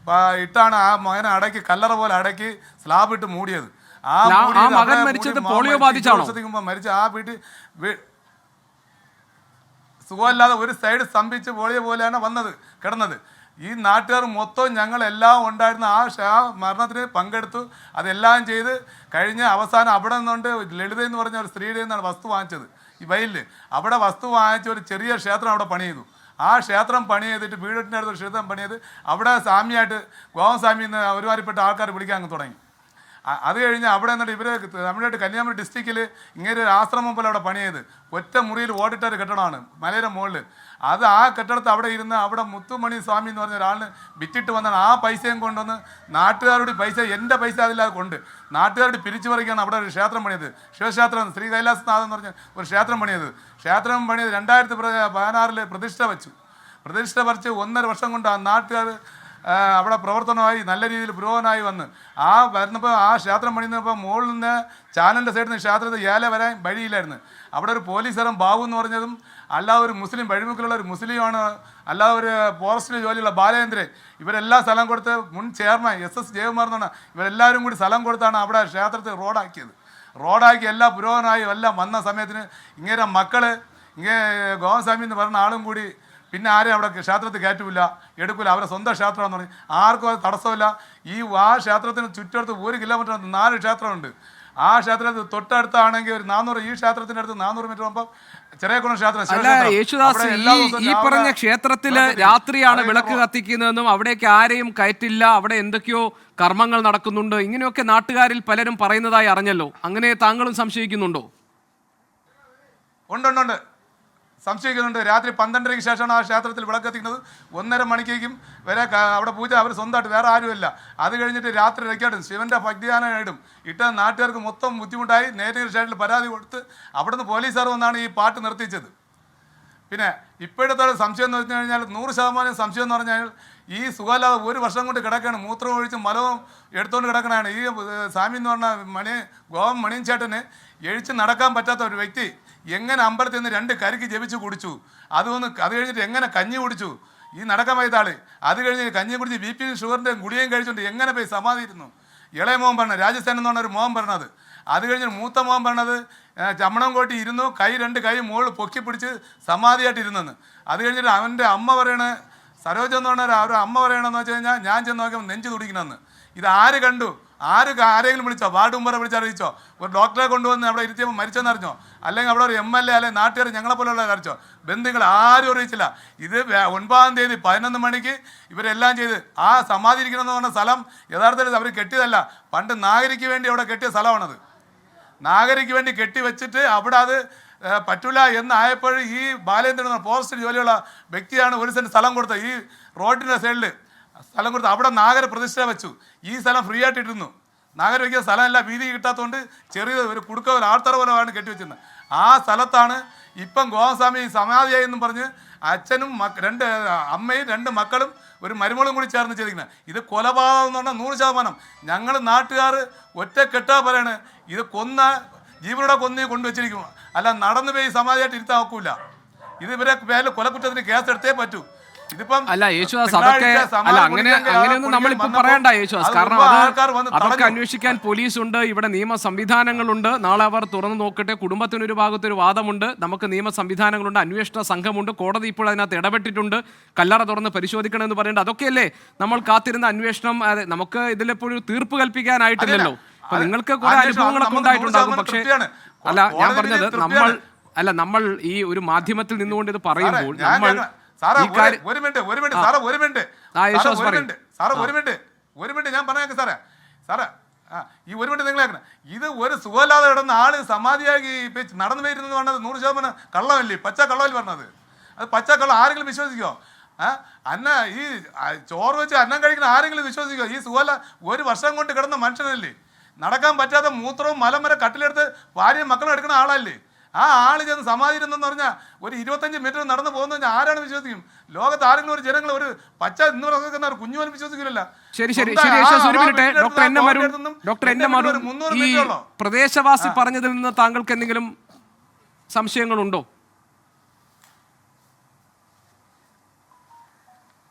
ഇട്ടാണ് ആ മകനെ അടക്കി, കല്ലറ പോലെ അടക്കി സ്ലാബ് ഇട്ട് മൂടിയത്. മകൻ മരിച്ചത് പോളിയോ ബാധിച്ചാണോ? മരിച്ച ആ വീട്ടിൽ സുഖമില്ലാതെ ഒരു സൈഡ് സ്തംഭിച്ച് പോളിയോ പോലെയാണ് കിടന്നത്. ഈ നാട്ടുകാർ മൊത്തം ഞങ്ങളെല്ലാം ഉണ്ടായിരുന്ന ആ മരണത്തിന് പങ്കെടുത്തു. അതെല്ലാം ചെയ്ത് കഴിഞ്ഞ് അവസാനം അവിടെ നിന്നുകൊണ്ട് ലളിത എന്ന് പറഞ്ഞ ഒരു സ്ത്രീയുടെ നിന്നാണ് വസ്തു വാങ്ങിച്ചത്. ഈ വയലിൽ അവിടെ വസ്തു വാങ്ങിച്ച ഒരു ചെറിയ ക്ഷേത്രം അവിടെ പണി ചെയ്തു. ആ ക്ഷേത്രം പണി ചെയ്തിട്ട് വീടിൻ്റെ അടുത്ത് ക്ഷേത്രം പണി ചെയ്ത് അവിടെ സ്വാമിയായിട്ട് ഗോവൻ സ്വാമി എന്ന് ഒരുമാതിരിപ്പെട്ട ആൾക്കാർ വിളിക്കാൻ അങ്ങ് തുടങ്ങി. അത് കഴിഞ്ഞ് അവിടെ നിന്നിട്ട് ഇവർ തമിഴ്നാട് കന്യാകുമാരി ഡിസ്ട്രിക്റ്റിൽ ഇങ്ങനെ ഒരു ആശ്രമം പോലെ അവിടെ പണി ചെയ്ത് ഒറ്റ മുറിയിൽ ഓടിട്ടൊരു കെട്ടിടമാണ് മലയുടെ മുകളിൽ. അത് ആ കെട്ടിടത്ത് അവിടെ ഇരുന്ന് അവിടെ മുത്തുമണി സ്വാമി എന്ന് പറഞ്ഞ ഒരാളിന് വിറ്റിട്ട് വന്നാണ് ആ പൈസയും കൊണ്ടുവന്ന് നാട്ടുകാരുടെ പൈസ, എൻ്റെ പൈസ അതില്ലാതെ കൊണ്ട് നാട്ടുകാരോട് പിരിച്ചു പറിക്കാണ് അവിടെ ഒരു ക്ഷേത്രം പണിയത്. ശിവക്ഷേത്രം, ശ്രീ കൈലാസനാഥൻ എന്ന് പറഞ്ഞ ഒരു ക്ഷേത്രം പണിയത്. ക്ഷേത്രം പണിയത് 2016 പ്രതിഷ്ഠ വച്ചു. പ്രതിഷ്ഠ പറിച്ച് 1.5 വർഷം കൊണ്ട് ആ നാട്ടുകാർ അവിടെ പ്രവർത്തനമായി നല്ല രീതിയിൽ പുരോഗമനമായി വന്ന് വരുന്നപ്പോൾ ആ ക്ഷേത്രം പണിയുന്നപ്പോൾ മുകളിൽ നിന്ന് ചാനലിൻ്റെ സൈഡിൽ നിന്ന് ക്ഷേത്രത്തിൽ ഏല വരാൻ വഴിയില്ലായിരുന്നു. അവിടെ ഒരു പോലീസുകാരൻ ബാബു എന്ന് പറഞ്ഞതും അല്ലാതെ ഒരു മുസ്ലിം വഴിമുക്കിലുള്ള ഒരു മുസ്ലിമാണ്, അല്ലാതെ ഒരു ഫോറസ്റ്റിൽ ജോലിയുള്ള ബാലേന്ദ്രൻ, ഇവരെല്ലാം സ്ഥലം കൊടുത്ത് മുൻ ചെയർമാൻ SS ജയകുമാർ എന്ന് പറഞ്ഞാൽ ഇവരെല്ലാവരും കൂടി സ്ഥലം കൊടുത്താണ് അവിടെ ക്ഷേത്രത്തിൽ റോഡാക്കി എല്ലാ പുരോഗമനമായും എല്ലാം വന്ന സമയത്തിന് ഇങ്ങനെ മക്കള് ഗോവൻ സ്വാമി എന്ന് പറഞ്ഞ ആളും കൂടി പിന്നെ ആരെയും അവിടെ ക്ഷേത്രത്തിൽ കയറ്റില്ല, എടുക്കില്ല. അവരെ സ്വന്തം ക്ഷേത്രമാണെന്ന് പറഞ്ഞ് ആർക്കും അത് തടസ്സമില്ല. ആ ക്ഷേത്രത്തിന് ചുറ്റടുത്ത് 1 കിലോമീറ്റർ 4 ക്ഷേത്രമുണ്ട്. ആ ക്ഷേത്രത്തിൽ തൊട്ടടുത്താണെങ്കിൽ ഒരു 400, ഈ ക്ഷേത്രത്തിൻ്റെ അടുത്ത് 400 മീറ്റർ ആകുമ്പോൾ ചെറിയകുളം ക്ഷേത്രം. യേശുദാസ്, ഈ പറഞ്ഞ ക്ഷേത്രത്തില് രാത്രിയാണ് വിളക്ക് കത്തിക്കുന്നതെന്നും അവിടേക്ക് ആരെയും കയറ്റില്ല, അവിടെ എന്തൊക്കെയോ കർമ്മങ്ങൾ നടക്കുന്നുണ്ട്, ഇങ്ങനെയൊക്കെ നാട്ടുകാരിൽ പലരും പറയുന്നതായി അറിഞ്ഞല്ലോ. അങ്ങനെ താങ്കളും സംശയിക്കുന്നുണ്ടോ? ഉണ്ട്, സംശയിക്കുന്നുണ്ട്. രാത്രി 12:30 ശേഷമാണ് ആ ക്ഷേത്രത്തിൽ വിളക്കെത്തിക്കുന്നത്. 1:30 മണിക്കേക്കും വരെ അവിടെ പൂജ അവർ സ്വന്തമായിട്ട്, വേറെ ആരുമില്ല. അത് കഴിഞ്ഞിട്ട് രാത്രി ഇടയ്ക്കായിട്ടും ശിവൻ്റെ ഭക്തിഗാനമായിട്ടും ഇട്ട നാട്ടുകാർക്ക് മൊത്തം ബുദ്ധിമുട്ടായി. നേരിയ സ്റ്റേഷനിൽ പരാതി കൊടുത്ത് അവിടുന്ന് പോലീസുകാർ വന്നാണ് ഈ പാട്ട് നിർത്തിച്ചത്. പിന്നെ ഇപ്പോഴത്തെ സംശയം എന്ന് വെച്ച് കഴിഞ്ഞാൽ 100% സംശയം എന്ന് പറഞ്ഞാൽ ഈ സുഖമില്ലാതെ 1 വർഷം കൊണ്ട് കിടക്കുകയാണ്. മൂത്രം ഒഴിച്ച് മലവും എടുത്തുകൊണ്ട് കിടക്കണതാണ്. ഈ സ്വാമി എന്ന് പറഞ്ഞ ഗോവൻ മണിയൻ ചേട്ടന് എഴിച്ച് നടക്കാൻ പറ്റാത്ത ഒരു വ്യക്തി എങ്ങനെ അമ്പലത്തിൽ നിന്ന് 2 കരിക്ക് ജപിച്ച് കുടിച്ചു? അത് കഴിഞ്ഞിട്ട് എങ്ങനെ കഞ്ഞി കുടിച്ചു? ഈ നടക്കാൻ വയ്യാത്ത ആള്. അത് കഴിഞ്ഞ് കഞ്ഞി കുടിച്ച് BP ഷുഗറിൻ്റെ ഗുളികയും കഴിച്ചുകൊണ്ട് എങ്ങനെ പോയി സമാധിയിരുന്നു? ഇളയ മോഹൻ പറഞ്ഞത്, രാജസ്ഥാൻ എന്ന് പറഞ്ഞ ഒരു മോഹൻ പറഞ്ഞത്. അത് കഴിഞ്ഞ് മൂത്ത മോഹൻ പറഞ്ഞത് ചമ്മണം കോട്ടി ഇരുന്നു, 2 കൈ മുകളിൽ പൊക്കി പിടിച്ച് സമാധിയായിട്ട് ഇരുന്നെന്ന്. അത് കഴിഞ്ഞിട്ട് അവൻ്റെ അമ്മ പറയണ സരോജ എന്ന് പറഞ്ഞാൽ ഒരു അമ്മ പറയണമെന്ന് വെച്ച് കഴിഞ്ഞാൽ ഞാൻ ചെന്ന് നോക്കിയപ്പോൾ നെഞ്ച് തുടിക്കണമെന്ന്. ഇത് ആര് കണ്ടു? ആരെങ്കിലും വിളിച്ചോ? വാർഡ് മെമ്പറെ വിളിച്ചറിയിച്ചോ? ഒരു ഡോക്ടറെ കൊണ്ടുവന്ന് അവിടെ ഇരുത്തിയപ്പോൾ മരിച്ചെന്ന് അറിഞ്ഞോ? അല്ലെങ്കിൽ അവിടെ ഒരു MLA അല്ലെങ്കിൽ നാട്ടുകാർ ഞങ്ങളെപ്പോലുള്ളവർ അറിയിച്ചോ? ബന്ധുക്കൾ ആരും അറിയിച്ചില്ല. ഇത് 9-ാം തീയതി 11 മണിക്ക് ഇവരെല്ലാം ചെയ്ത് ആ സമാധിരിക്കണമെന്ന് പറഞ്ഞ സ്ഥലം യഥാർത്ഥത്തിൽ അവർ കെട്ടിയതല്ല, പണ്ട് നാഗരിക്ക് വേണ്ടി അവിടെ കെട്ടിയ സ്ഥലമാണത്. നാഗരിക്ക് വേണ്ടി കെട്ടി വെച്ചിട്ട് അവിടെ അത് പറ്റൂല എന്നായപ്പോൾ ഈ ബാലേന്ദ്രൻ ഫോറസ്റ്റ് ജോലിയുള്ള വ്യക്തിയാണ് 1 സെൻറ്റ് സ്ഥലം കൊടുത്തത് ഈ റോഡിൻ്റെ സൈഡിൽ. സ്ഥലം കൊടുത്ത് അവിടെ നാഗര പ്രതിഷ്ഠ വെച്ചു. ഈ സ്ഥലം ഫ്രീ ആയിട്ട് ഇട്ടിരുന്നു. നാഗര വയ്ക്കുന്ന സ്ഥലമല്ല, വീതി കിട്ടാത്തതുകൊണ്ട് ചെറിയ ഒരു കുടുക്ക പോലെ ആൾത്തറ പോലെയാണ് കെട്ടിവെച്ചിരുന്നത്. ആ സ്ഥലത്താണ് ഇപ്പം ഗോസ്വാമി സമാധിയായി എന്നും പറഞ്ഞ് അച്ഛനും അമ്മയും 2 മക്കളും ഒരു മരുമകളും കൂടി ചേർന്ന് ചെയ്തിരിക്കുന്നത്. ഇത് കൊലപാതകം എന്ന് പറഞ്ഞാൽ 100%. ഞങ്ങൾ നാട്ടുകാർ ഒറ്റക്കെട്ടാ പറയാണ്, ഇത് ജീവനോടെ കൊന്നേ കൊണ്ടുവച്ചിരിക്കും, അല്ല നടന്നു പോയി സമാധിയായിട്ട് ഇരുത്താൻ നോക്കൂല. ഇത് ഇവരെ പേരിൽ കൊലക്കുറ്റത്തിന് കേസെടുത്തേ പറ്റൂ. ഇതിപ്പം അല്ല യേശുദാസ്, അതൊക്കെ അല്ല അങ്ങനെയൊന്നും നമ്മളിപ്പോ പറയണ്ട യേശുദാസ്. കാരണം അതൊക്കെ അന്വേഷിക്കാൻ പോലീസുണ്ട്, ഇവിടെ നിയമ സംവിധാനങ്ങളുണ്ട്. നാളെ അവർ തുറന്നു നോക്കട്ടെ. കുടുംബത്തിനൊരു ഭാഗത്തൊരു വാദമുണ്ട്, നമുക്ക് നിയമ സംവിധാനങ്ങളുണ്ട്, അന്വേഷണ സംഘമുണ്ട്, കോടതി ഇപ്പോൾ അതിനകത്ത് ഇടപെട്ടിട്ടുണ്ട്, കല്ലറ തുറന്ന് പരിശോധിക്കണമെന്ന് പറയേണ്ടത് അതൊക്കെയല്ലേ നമ്മൾ കാത്തിരുന്ന അന്വേഷണം. നമുക്ക് ഇതിലെപ്പോഴും തീർപ്പ് കൽപ്പിക്കാനായിട്ടില്ലല്ലോ. അപ്പൊ നിങ്ങൾക്ക് കുറെ അനുഭവങ്ങളൊക്കെ ഉണ്ടായിട്ടുണ്ടാകും. പക്ഷേ അല്ല ഞാൻ പറഞ്ഞത് നമ്മൾ ഈ ഒരു മാധ്യമത്തിൽ നിന്നുകൊണ്ട് ഇത് പറയുമ്പോൾ നമ്മൾ ഒരു മിനിറ്റ് ഞാൻ പറഞ്ഞേക്കാം സാറേ. ഈ ഒരു മിനിറ്റ് നിങ്ങൾ കേൾക്കണം. ഇത് ഒരു സുഖമില്ലാതെ കിടന്ന ആള് സമാധിയാക്കി നടന്നു വരുന്നത് പറഞ്ഞത് 100% കള്ളമല്ലേ, പച്ച കള്ളമല്ലേ പറഞ്ഞത്. അത് പച്ച കള്ളം ആരെങ്കിലും വിശ്വസിക്കോ? ഈ ചോറ് വെച്ച് അന്നം കഴിക്കുന്ന ആരെങ്കിലും വിശ്വസിക്കോ? ഈ സുഖമല്ല 1 വർഷം കൊണ്ട് കിടന്ന മനുഷ്യനല്ലേ, നടക്കാൻ പറ്റാത്ത മൂത്രവും മലം വരെ കട്ടിലെടുത്ത് ഭാര്യയും മക്കളും എടുക്കുന്ന ആളല്ലേ. ആ ആള് ചെന്ന് സമാധിരുന്നെന്ന് പറഞ്ഞാൽ ഒരു 25 മീറ്റർ നടന്നു പോകുന്ന ആരാണ് വിശ്വസിക്കും? ലോകത്ത് ആരെങ്കിലും ഒരു ജനങ്ങൾ ഒരു പച്ച ഇന്ന് പറയുന്ന ഒരു കുഞ്ഞുപോലും വിശ്വസിക്കില്ല. ഈ പ്രദേശവാസി പറഞ്ഞതിൽ നിന്ന് താങ്കൾക്ക് എന്തെങ്കിലും സംശയങ്ങളുണ്ടോ?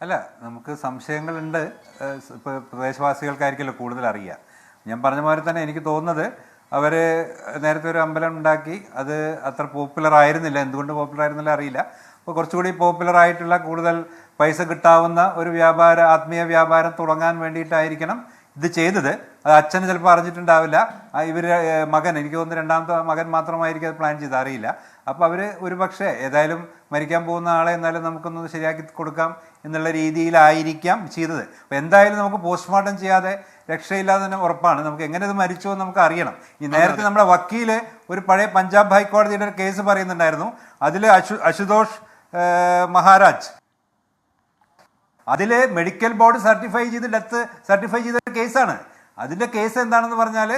അല്ല, നമുക്ക് സംശയങ്ങളുണ്ട്. ഇപ്പോൾ പ്രദേശവാസികൾക്കായിരിക്കുമല്ലോ കൂടുതൽ അറിയുക. ഞാൻ പറഞ്ഞ മാതിരി തന്നെ എനിക്ക് തോന്നുന്നത് അവർ നേരത്തെ ഒരു അമ്പലം ഉണ്ടാക്കി, അത് അത്ര പോപ്പുലർ ആയിരുന്നില്ല. എന്തുകൊണ്ട് പോപ്പുലർ ആയിരുന്നില്ല അറിയില്ല. അപ്പോൾ കുറച്ചുകൂടി പോപ്പുലർ ആയിട്ടുള്ള കൂടുതൽ പൈസ കിട്ടാവുന്ന ഒരു ആത്മീയ വ്യാപാരം തുടങ്ങാൻ വേണ്ടിയിട്ടായിരിക്കണം ഇത് ചെയ്തത്. അത് അച്ഛന് ചിലപ്പോൾ അറിഞ്ഞിട്ടുണ്ടാവില്ല. മകൻ, എനിക്ക് തോന്നുന്നു 2ാമത്തെ മകൻ മാത്രമായിരിക്കും അത് പ്ലാൻ ചെയ്ത്, അറിയില്ല. അപ്പോൾ അവർ ഒരു പക്ഷേ ഏതായാലും മരിക്കാൻ പോകുന്ന ആളെ എന്നാലും നമുക്കൊന്ന് ശരിയാക്കി കൊടുക്കാം എന്നുള്ള രീതിയിലായിരിക്കാം ചെയ്തത്. അപ്പോൾ എന്തായാലും നമുക്ക് പോസ്റ്റ്മോർട്ടം ചെയ്യാതെ രക്ഷയില്ലാതെ തന്നെ ഉറപ്പാണ്. നമുക്ക് എങ്ങനെ ഇത് മരിച്ചോ എന്ന് നമുക്ക് അറിയണം. ഈ നേരത്തെ നമ്മുടെ വക്കീല് ഒരു പഴയ പഞ്ചാബ് ഹൈക്കോടതിയുടെ ഒരു കേസ് പറയുന്നുണ്ടായിരുന്നു. അതിൽ അശുതോഷ് മഹാരാജ്, അതില് മെഡിക്കൽ ബോർഡ് ഡെത്ത് സർട്ടിഫൈ ചെയ്ത കേസാണ്. അതിന്റെ കേസ് എന്താണെന്ന് പറഞ്ഞാൽ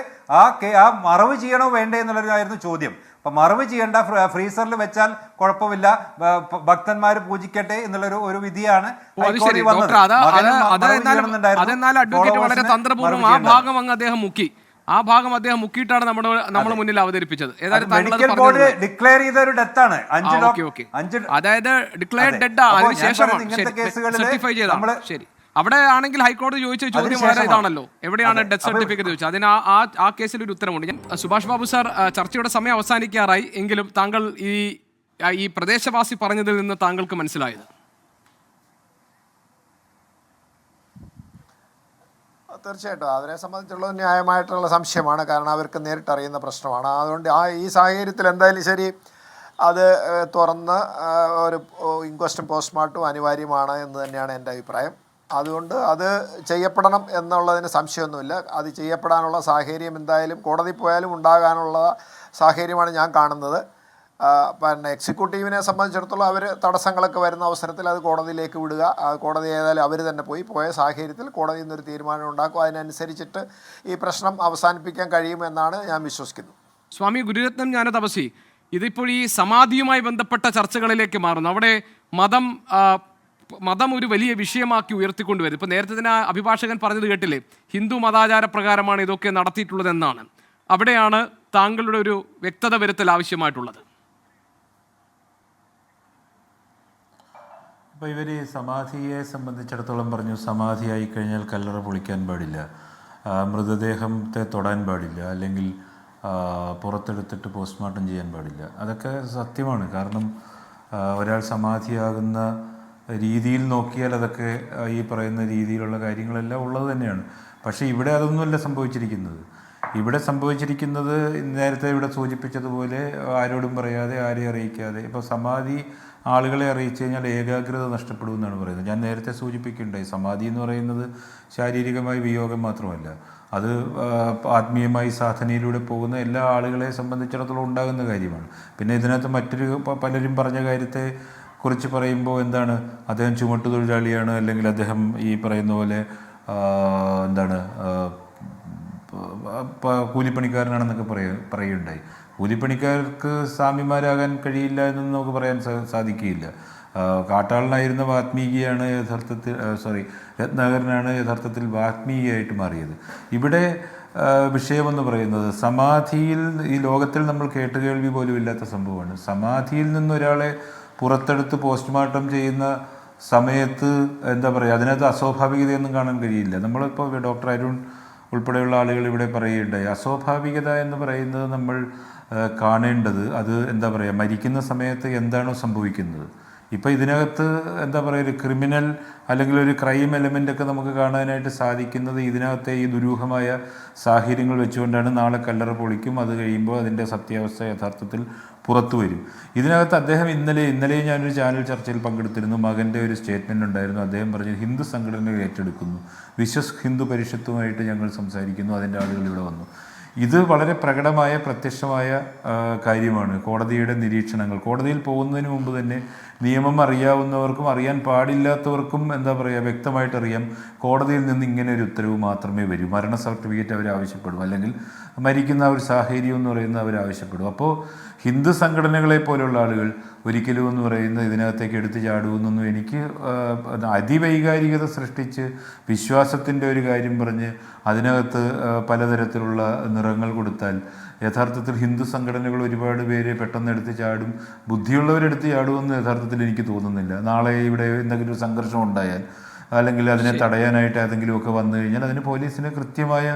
ആ മറവ് ചെയ്യണോ വേണ്ടേ എന്നുള്ളതായിരുന്നു ചോദ്യം. അപ്പൊ മറവ് ചെയ്യേണ്ട, ഫ്രീസറിൽ വെച്ചാൽ കുഴപ്പമില്ല, ഭക്തന്മാർ പൂജിക്കട്ടെ എന്നുള്ളൊരു ഒരു വിധിയാണ് ഹൈക്കോടതി വന്നത്. വളരെ തന്ത്രപൂർവ്വം ആ ഭാഗം അങ്ങ് അദ്ദേഹം മുക്കി. ആ ഭാഗം അദ്ദേഹം മുക്കിയിട്ടാണ് നമ്മുടെ മുന്നിൽ അവതരിപ്പിച്ചത്. മെഡിക്കൽ ബോർഡ് ഡിക്ലെയർ ചെയ്ത ഒരു ഡെത്താണ്. അതായത് ഡിക്ലെയർഡ് ഡെഡ് അതിനുശേഷമാണ് സർട്ടിഫൈ ചെയ്തത്. ശരി, അവിടെ ആണെങ്കിൽ ഹൈക്കോടതി ചോദിച്ച ചോദ്യം വളരെ ഇതാണല്ലോ, എവിടെയാണ് ഡെത്ത് സർട്ടിഫിക്കറ്റ് ചോദിച്ചത്. അതിന് ആ കേസിൽ ഒരു ഉത്തരമുണ്ട്. ഞാൻ സുഭാഷ് ബാബു സാർ, ചർച്ചയുടെ സമയം അവസാനിക്കാറായി, എങ്കിലും താങ്കൾ ഈ പ്രദേശവാസി പറഞ്ഞതിൽ നിന്ന് താങ്കൾക്ക് മനസ്സിലായത്? തീർച്ചയായിട്ടും അവരെ സംബന്ധിച്ചുള്ള ന്യായമായിട്ടുള്ള സംശയമാണ്. കാരണം അവർക്ക് നേരിട്ടറിയുന്ന പ്രശ്നമാണ്. അതുകൊണ്ട് ഈ സാഹചര്യത്തിൽ എന്തായാലും ശരി അത് തുറന്ന് ഒരു ഇൻക്വസ്റ്റും പോസ്റ്റ്മോർട്ടവും അനിവാര്യമാണ് എന്ന് തന്നെയാണ് എൻ്റെ അഭിപ്രായം. അതുകൊണ്ട് അത് ചെയ്യപ്പെടണം എന്നുള്ളതിന് സംശയമൊന്നുമില്ല. അത് ചെയ്യപ്പെടാനുള്ള സാഹചര്യം എന്തായാലും കോടതി പോയാലും ഉണ്ടാകാനുള്ള സാഹചര്യമാണ് ഞാൻ കാണുന്നത്. പിന്നെ എക്സിക്യൂട്ടീവിനെ സംബന്ധിച്ചിടത്തോളം അവർ തടസ്സങ്ങളൊക്കെ വരുന്ന അവസരത്തിൽ അത് കോടതിയിലേക്ക് വിടുക. കോടതി ഏതായാലും അവർ തന്നെ പോയ സാഹചര്യത്തിൽ കോടതിയിൽ നിന്നൊരു തീരുമാനം ഉണ്ടാക്കും. അതിനനുസരിച്ചിട്ട് ഈ പ്രശ്നം അവസാനിപ്പിക്കാൻ കഴിയുമെന്നാണ് ഞാൻ വിശ്വസിക്കുന്നത്. സ്വാമി ഗുരുരത്നം ജ്ഞാനതപസി, ഇതിപ്പോൾ ഈ സമാധിയുമായി ബന്ധപ്പെട്ട ചർച്ചകളിലേക്ക് മാറുന്നു. അവിടെ മതം ഒരു വലിയ വിഷയമാക്കി ഉയർത്തിക്കൊണ്ടുവരും. ഇപ്പോൾ നേരത്തെ തന്നെ അഭിഭാഷകൻ പറഞ്ഞത് കേട്ടില്ലേ, ഹിന്ദു മതാചാര പ്രകാരമാണ് ഇതൊക്കെ നടത്തിയിട്ടുള്ളതെന്നാണ്. അവിടെയാണ് താങ്കളുടെ ഒരു വ്യക്തത വരുത്തൽ ആവശ്യമായിട്ടുള്ളത്. അപ്പോൾ ഇവർ സമാധിയെ സംബന്ധിച്ചിടത്തോളം പറഞ്ഞു, സമാധിയായി കഴിഞ്ഞാൽ കല്ലറ പൊളിക്കാൻ പാടില്ല, മൃതദേഹത്തെ തൊടാൻ പാടില്ല, അല്ലെങ്കിൽ പുറത്തെടുത്തിട്ട് പോസ്റ്റ്മോർട്ടം ചെയ്യാൻ പാടില്ല. അതൊക്കെ സത്യമാണ്. കാരണം ഒരാൾ സമാധിയാകുന്ന രീതിയിൽ നോക്കിയാൽ അതൊക്കെ ഈ പറയുന്ന രീതിയിലുള്ള കാര്യങ്ങളെല്ലാം ഉള്ളത് തന്നെയാണ്. പക്ഷേ ഇവിടെ അതൊന്നുമല്ല സംഭവിച്ചിരിക്കുന്നത്. ഇവിടെ സംഭവിച്ചിരിക്കുന്നത് നേരത്തെ ഇവിടെ സൂചിപ്പിച്ചതുപോലെ ആരോടും പറയാതെ, ആരെയും അറിയിക്കാതെ. ഇപ്പോൾ സമാധി ആളുകളെ അറിയിച്ചു കഴിഞ്ഞാൽ ഏകാഗ്രത നഷ്ടപ്പെടുമെന്നാണ് പറയുന്നത്. ഞാൻ നേരത്തെ സൂചിപ്പിക്കുകയുണ്ടായി, സമാധി എന്ന് പറയുന്നത് ശാരീരികമായി വിയോഗം മാത്രമല്ല, അത് ആത്മീയമായി സാധനയിലൂടെ പോകുന്ന എല്ലാ ആളുകളെ സംബന്ധിച്ചിടത്തോളം ഉണ്ടാകുന്ന കാര്യമാണ്. പിന്നെ ഇതിനകത്ത് പലരും പറഞ്ഞ കാര്യത്തെ കുറിച്ച് പറയുമ്പോൾ എന്താണ് അദ്ദേഹം ചുമട്ടുതൊഴിലാളിയാണ്, അല്ലെങ്കിൽ അദ്ദേഹം ഈ പറയുന്ന പോലെ എന്താണ് കൂലിപ്പണിക്കാരനാണെന്നൊക്കെ പറയുകയുണ്ടായി. കൂലിപ്പണിക്കാർക്ക് സ്വാമിമാരാകാൻ കഴിയില്ല എന്നൊന്നും നമുക്ക് പറയാൻ സാധിക്കുകയില്ല. കാട്ടാളനായിരുന്ന വാത്മീകിയാണ് യഥാർത്ഥത്തിൽ രത്നാകരനാണ് യഥാർത്ഥത്തിൽ വാത്മീകിയായിട്ട് മാറിയത്. ഇവിടെ വിഷയമെന്ന് പറയുന്നത് സമാധിയിൽ, ഈ ലോകത്തിൽ നമ്മൾ കേട്ടുകേൾവി പോലും ഇല്ലാത്ത സംഭവമാണ്. സമാധിയിൽ നിന്നൊരാളെ പുറത്തെടുത്ത് പോസ്റ്റ്മോർട്ടം ചെയ്യുന്ന സമയത്ത് എന്താ പറയുക, അതിനകത്ത് അസ്വാഭാവികതയൊന്നും കാണാൻ കഴിയില്ല. നമ്മളിപ്പോൾ ഡോക്ടർ അരുൺ ഉൾപ്പെടെയുള്ള ആളുകൾ ഇവിടെ പറയുകയുണ്ടായി. അസ്വാഭാവികത എന്ന് പറയുന്നത് നമ്മൾ കാണേണ്ടത് അത് എന്താ പറയുക, മരിക്കുന്ന സമയത്ത് എന്താണോ സംഭവിക്കുന്നത്. ഇപ്പോൾ ഇതിനകത്ത് എന്താ പറയുക, ഒരു ക്രിമിനൽ അല്ലെങ്കിൽ ഒരു ക്രൈം എലമെൻ്റൊക്കെ നമുക്ക് കാണാനായിട്ട് സാധിക്കുന്നത് ഇതിനകത്തെ ഈ ദുരൂഹമായ സാഹചര്യങ്ങൾ വെച്ചുകൊണ്ടാണ്. നാളെ കല്ലറ പൊളിക്കും, അത് കഴിയുമ്പോൾ അതിൻ്റെ സത്യാവസ്ഥ യഥാർത്ഥത്തിൽ പുറത്തു വരും. ഇതിനകത്ത് അദ്ദേഹം ഇന്നലെ ഞാനൊരു ചാനൽ ചർച്ചയിൽ പങ്കെടുത്തിരുന്നു. മകൻ്റെ ഒരു സ്റ്റേറ്റ്മെൻ്റ് ഉണ്ടായിരുന്നു. അദ്ദേഹം പറഞ്ഞു ഹിന്ദു സംഘടനകൾ ഏറ്റെടുക്കുന്നു, വിശ്വസ് ഹിന്ദു പരിഷത്തുമായിട്ട് ഞങ്ങൾ സംസാരിക്കുന്നു, അതിൻ്റെ ആളുകൾ ഇവിടെ വന്നു. ഇത് വളരെ പ്രകടമായ പ്രത്യക്ഷമായ കാര്യമാണ്. കോടതിയുടെ നിരീക്ഷണങ്ങൾ, കോടതിയിൽ പോകുന്നതിന് മുമ്പ് തന്നെ നിയമം അറിയാവുന്നവർക്കും അറിയാൻ പാടില്ലാത്തവർക്കും എന്താ പറയുക വ്യക്തമായിട്ടറിയാം കോടതിയിൽ നിന്ന് ഇങ്ങനെ ഒരു ഉത്തരവ് മാത്രമേ വരൂ. മരണ സർട്ടിഫിക്കറ്റ് അവർ ആവശ്യപ്പെടും, അല്ലെങ്കിൽ മരിക്കുന്ന ഒരു സാഹചര്യം എന്ന് പറയുന്നത് അവർ ആവശ്യപ്പെടും. അപ്പോൾ ഹിന്ദു സംഘടനകളെ പോലുള്ള ആളുകൾ ഒരിക്കലും എന്ന് പറയുന്നത് ഇതിനകത്തേക്ക് എടുത്തു ചാടുമെന്നൊന്നും എനിക്ക് അതിവൈകാരികത സൃഷ്ടിച്ച് വിശ്വാസത്തിൻ്റെ ഒരു കാര്യം പറഞ്ഞ് അതിനകത്ത് പലതരത്തിലുള്ള നിറങ്ങൾ കൊടുത്താൽ യഥാർത്ഥത്തിൽ ഹിന്ദു സംഘടനകൾ ഒരുപാട് പേര് പെട്ടെന്ന് എടുത്ത് ചാടും. ബുദ്ധിയുള്ളവരെടുത്ത് ചാടുമെന്ന് യഥാർത്ഥത്തിൽ എനിക്ക് തോന്നുന്നില്ല. നാളെ ഇവിടെ എന്തെങ്കിലും ഒരു സംഘർഷം ഉണ്ടായാൽ അല്ലെങ്കിൽ അതിനെ തടയാനായിട്ട് ഏതെങ്കിലുമൊക്കെ വന്നു കഴിഞ്ഞാൽ അതിന് പോലീസിന് കൃത്യമായ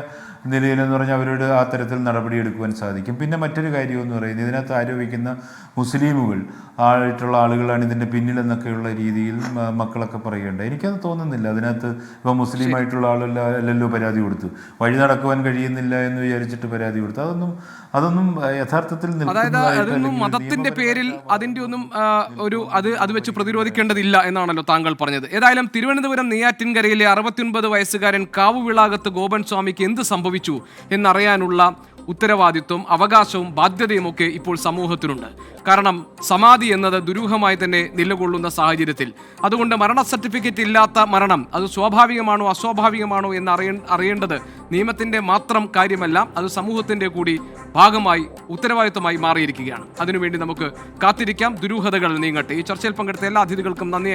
നിലയിലെന്ന് പറഞ്ഞാൽ അവരോട് ആ തരത്തിൽ നടപടിയെടുക്കുവാൻ സാധിക്കും. പിന്നെ മറ്റൊരു കാര്യമെന്ന് പറയുന്നത് ഇതിനകത്ത് ആരോപിക്കുന്ന മുസ്ലിമുകൾ ആയിട്ടുള്ള ആളുകളാണ് ഇതിൻ്റെ പിന്നിലെന്നൊക്കെയുള്ള രീതിയിൽ മക്കളൊക്കെ പറയുന്നുണ്ട്. എനിക്കത് തോന്നുന്നില്ല. അതിനകത്ത് ഇപ്പോൾ മുസ്ലിമായിട്ടുള്ള ആളല്ലല്ലോ പരാതി കൊടുത്തു, വഴി നടക്കുവാൻ കഴിയുന്നില്ല എന്ന് വിചാരിച്ചിട്ട് പരാതി കൊടുത്തു. അതൊന്നും യഥാർത്ഥത്തിൽ അതൊന്നും മതത്തിന്റെ പേരിൽ അതിന്റെ ഒന്നും അത് വെച്ച് പ്രതിരോധിക്കേണ്ടതില്ല എന്നാണല്ലോ താങ്കൾ പറഞ്ഞത്. ഏതായാലും തിരുവനന്തപുരം നെയ്യാറ്റിൻകരയിലെ 69 വയസ്സുകാരൻ കാവുവിളാകത്ത് ഗോപൻ സ്വാമിക്ക് എന്ത് സംഭവിച്ചു എന്നറിയാനുള്ള ഉത്തരവാദിത്വം, അവകാശവും ബാധ്യതയുമൊക്കെ ഇപ്പോൾ സമൂഹത്തിനുണ്ട്. കാരണം സമാധി എന്നത് ദുരൂഹമായി തന്നെ നിലകൊള്ളുന്ന സാഹചര്യത്തിൽ അതുകൊണ്ട് മരണ സർട്ടിഫിക്കറ്റ് ഇല്ലാത്ത മരണം അത് സ്വാഭാവികമാണോ അസ്വാഭാവികമാണോ എന്ന് അറിയേണ്ടത് നിയമത്തിൻ്റെ മാത്രം കാര്യമല്ല, അത് സമൂഹത്തിൻ്റെ കൂടി ഭാഗമായി ഉത്തരവാദിത്വമായി മാറിയിരിക്കുകയാണ്. അതിനുവേണ്ടി നമുക്ക് കാത്തിരിക്കാം. ദുരൂഹതകൾ നീങ്ങട്ടെ. ഈ ചർച്ചയിൽ പങ്കെടുത്ത എല്ലാ അതിഥികൾക്കും നന്ദി.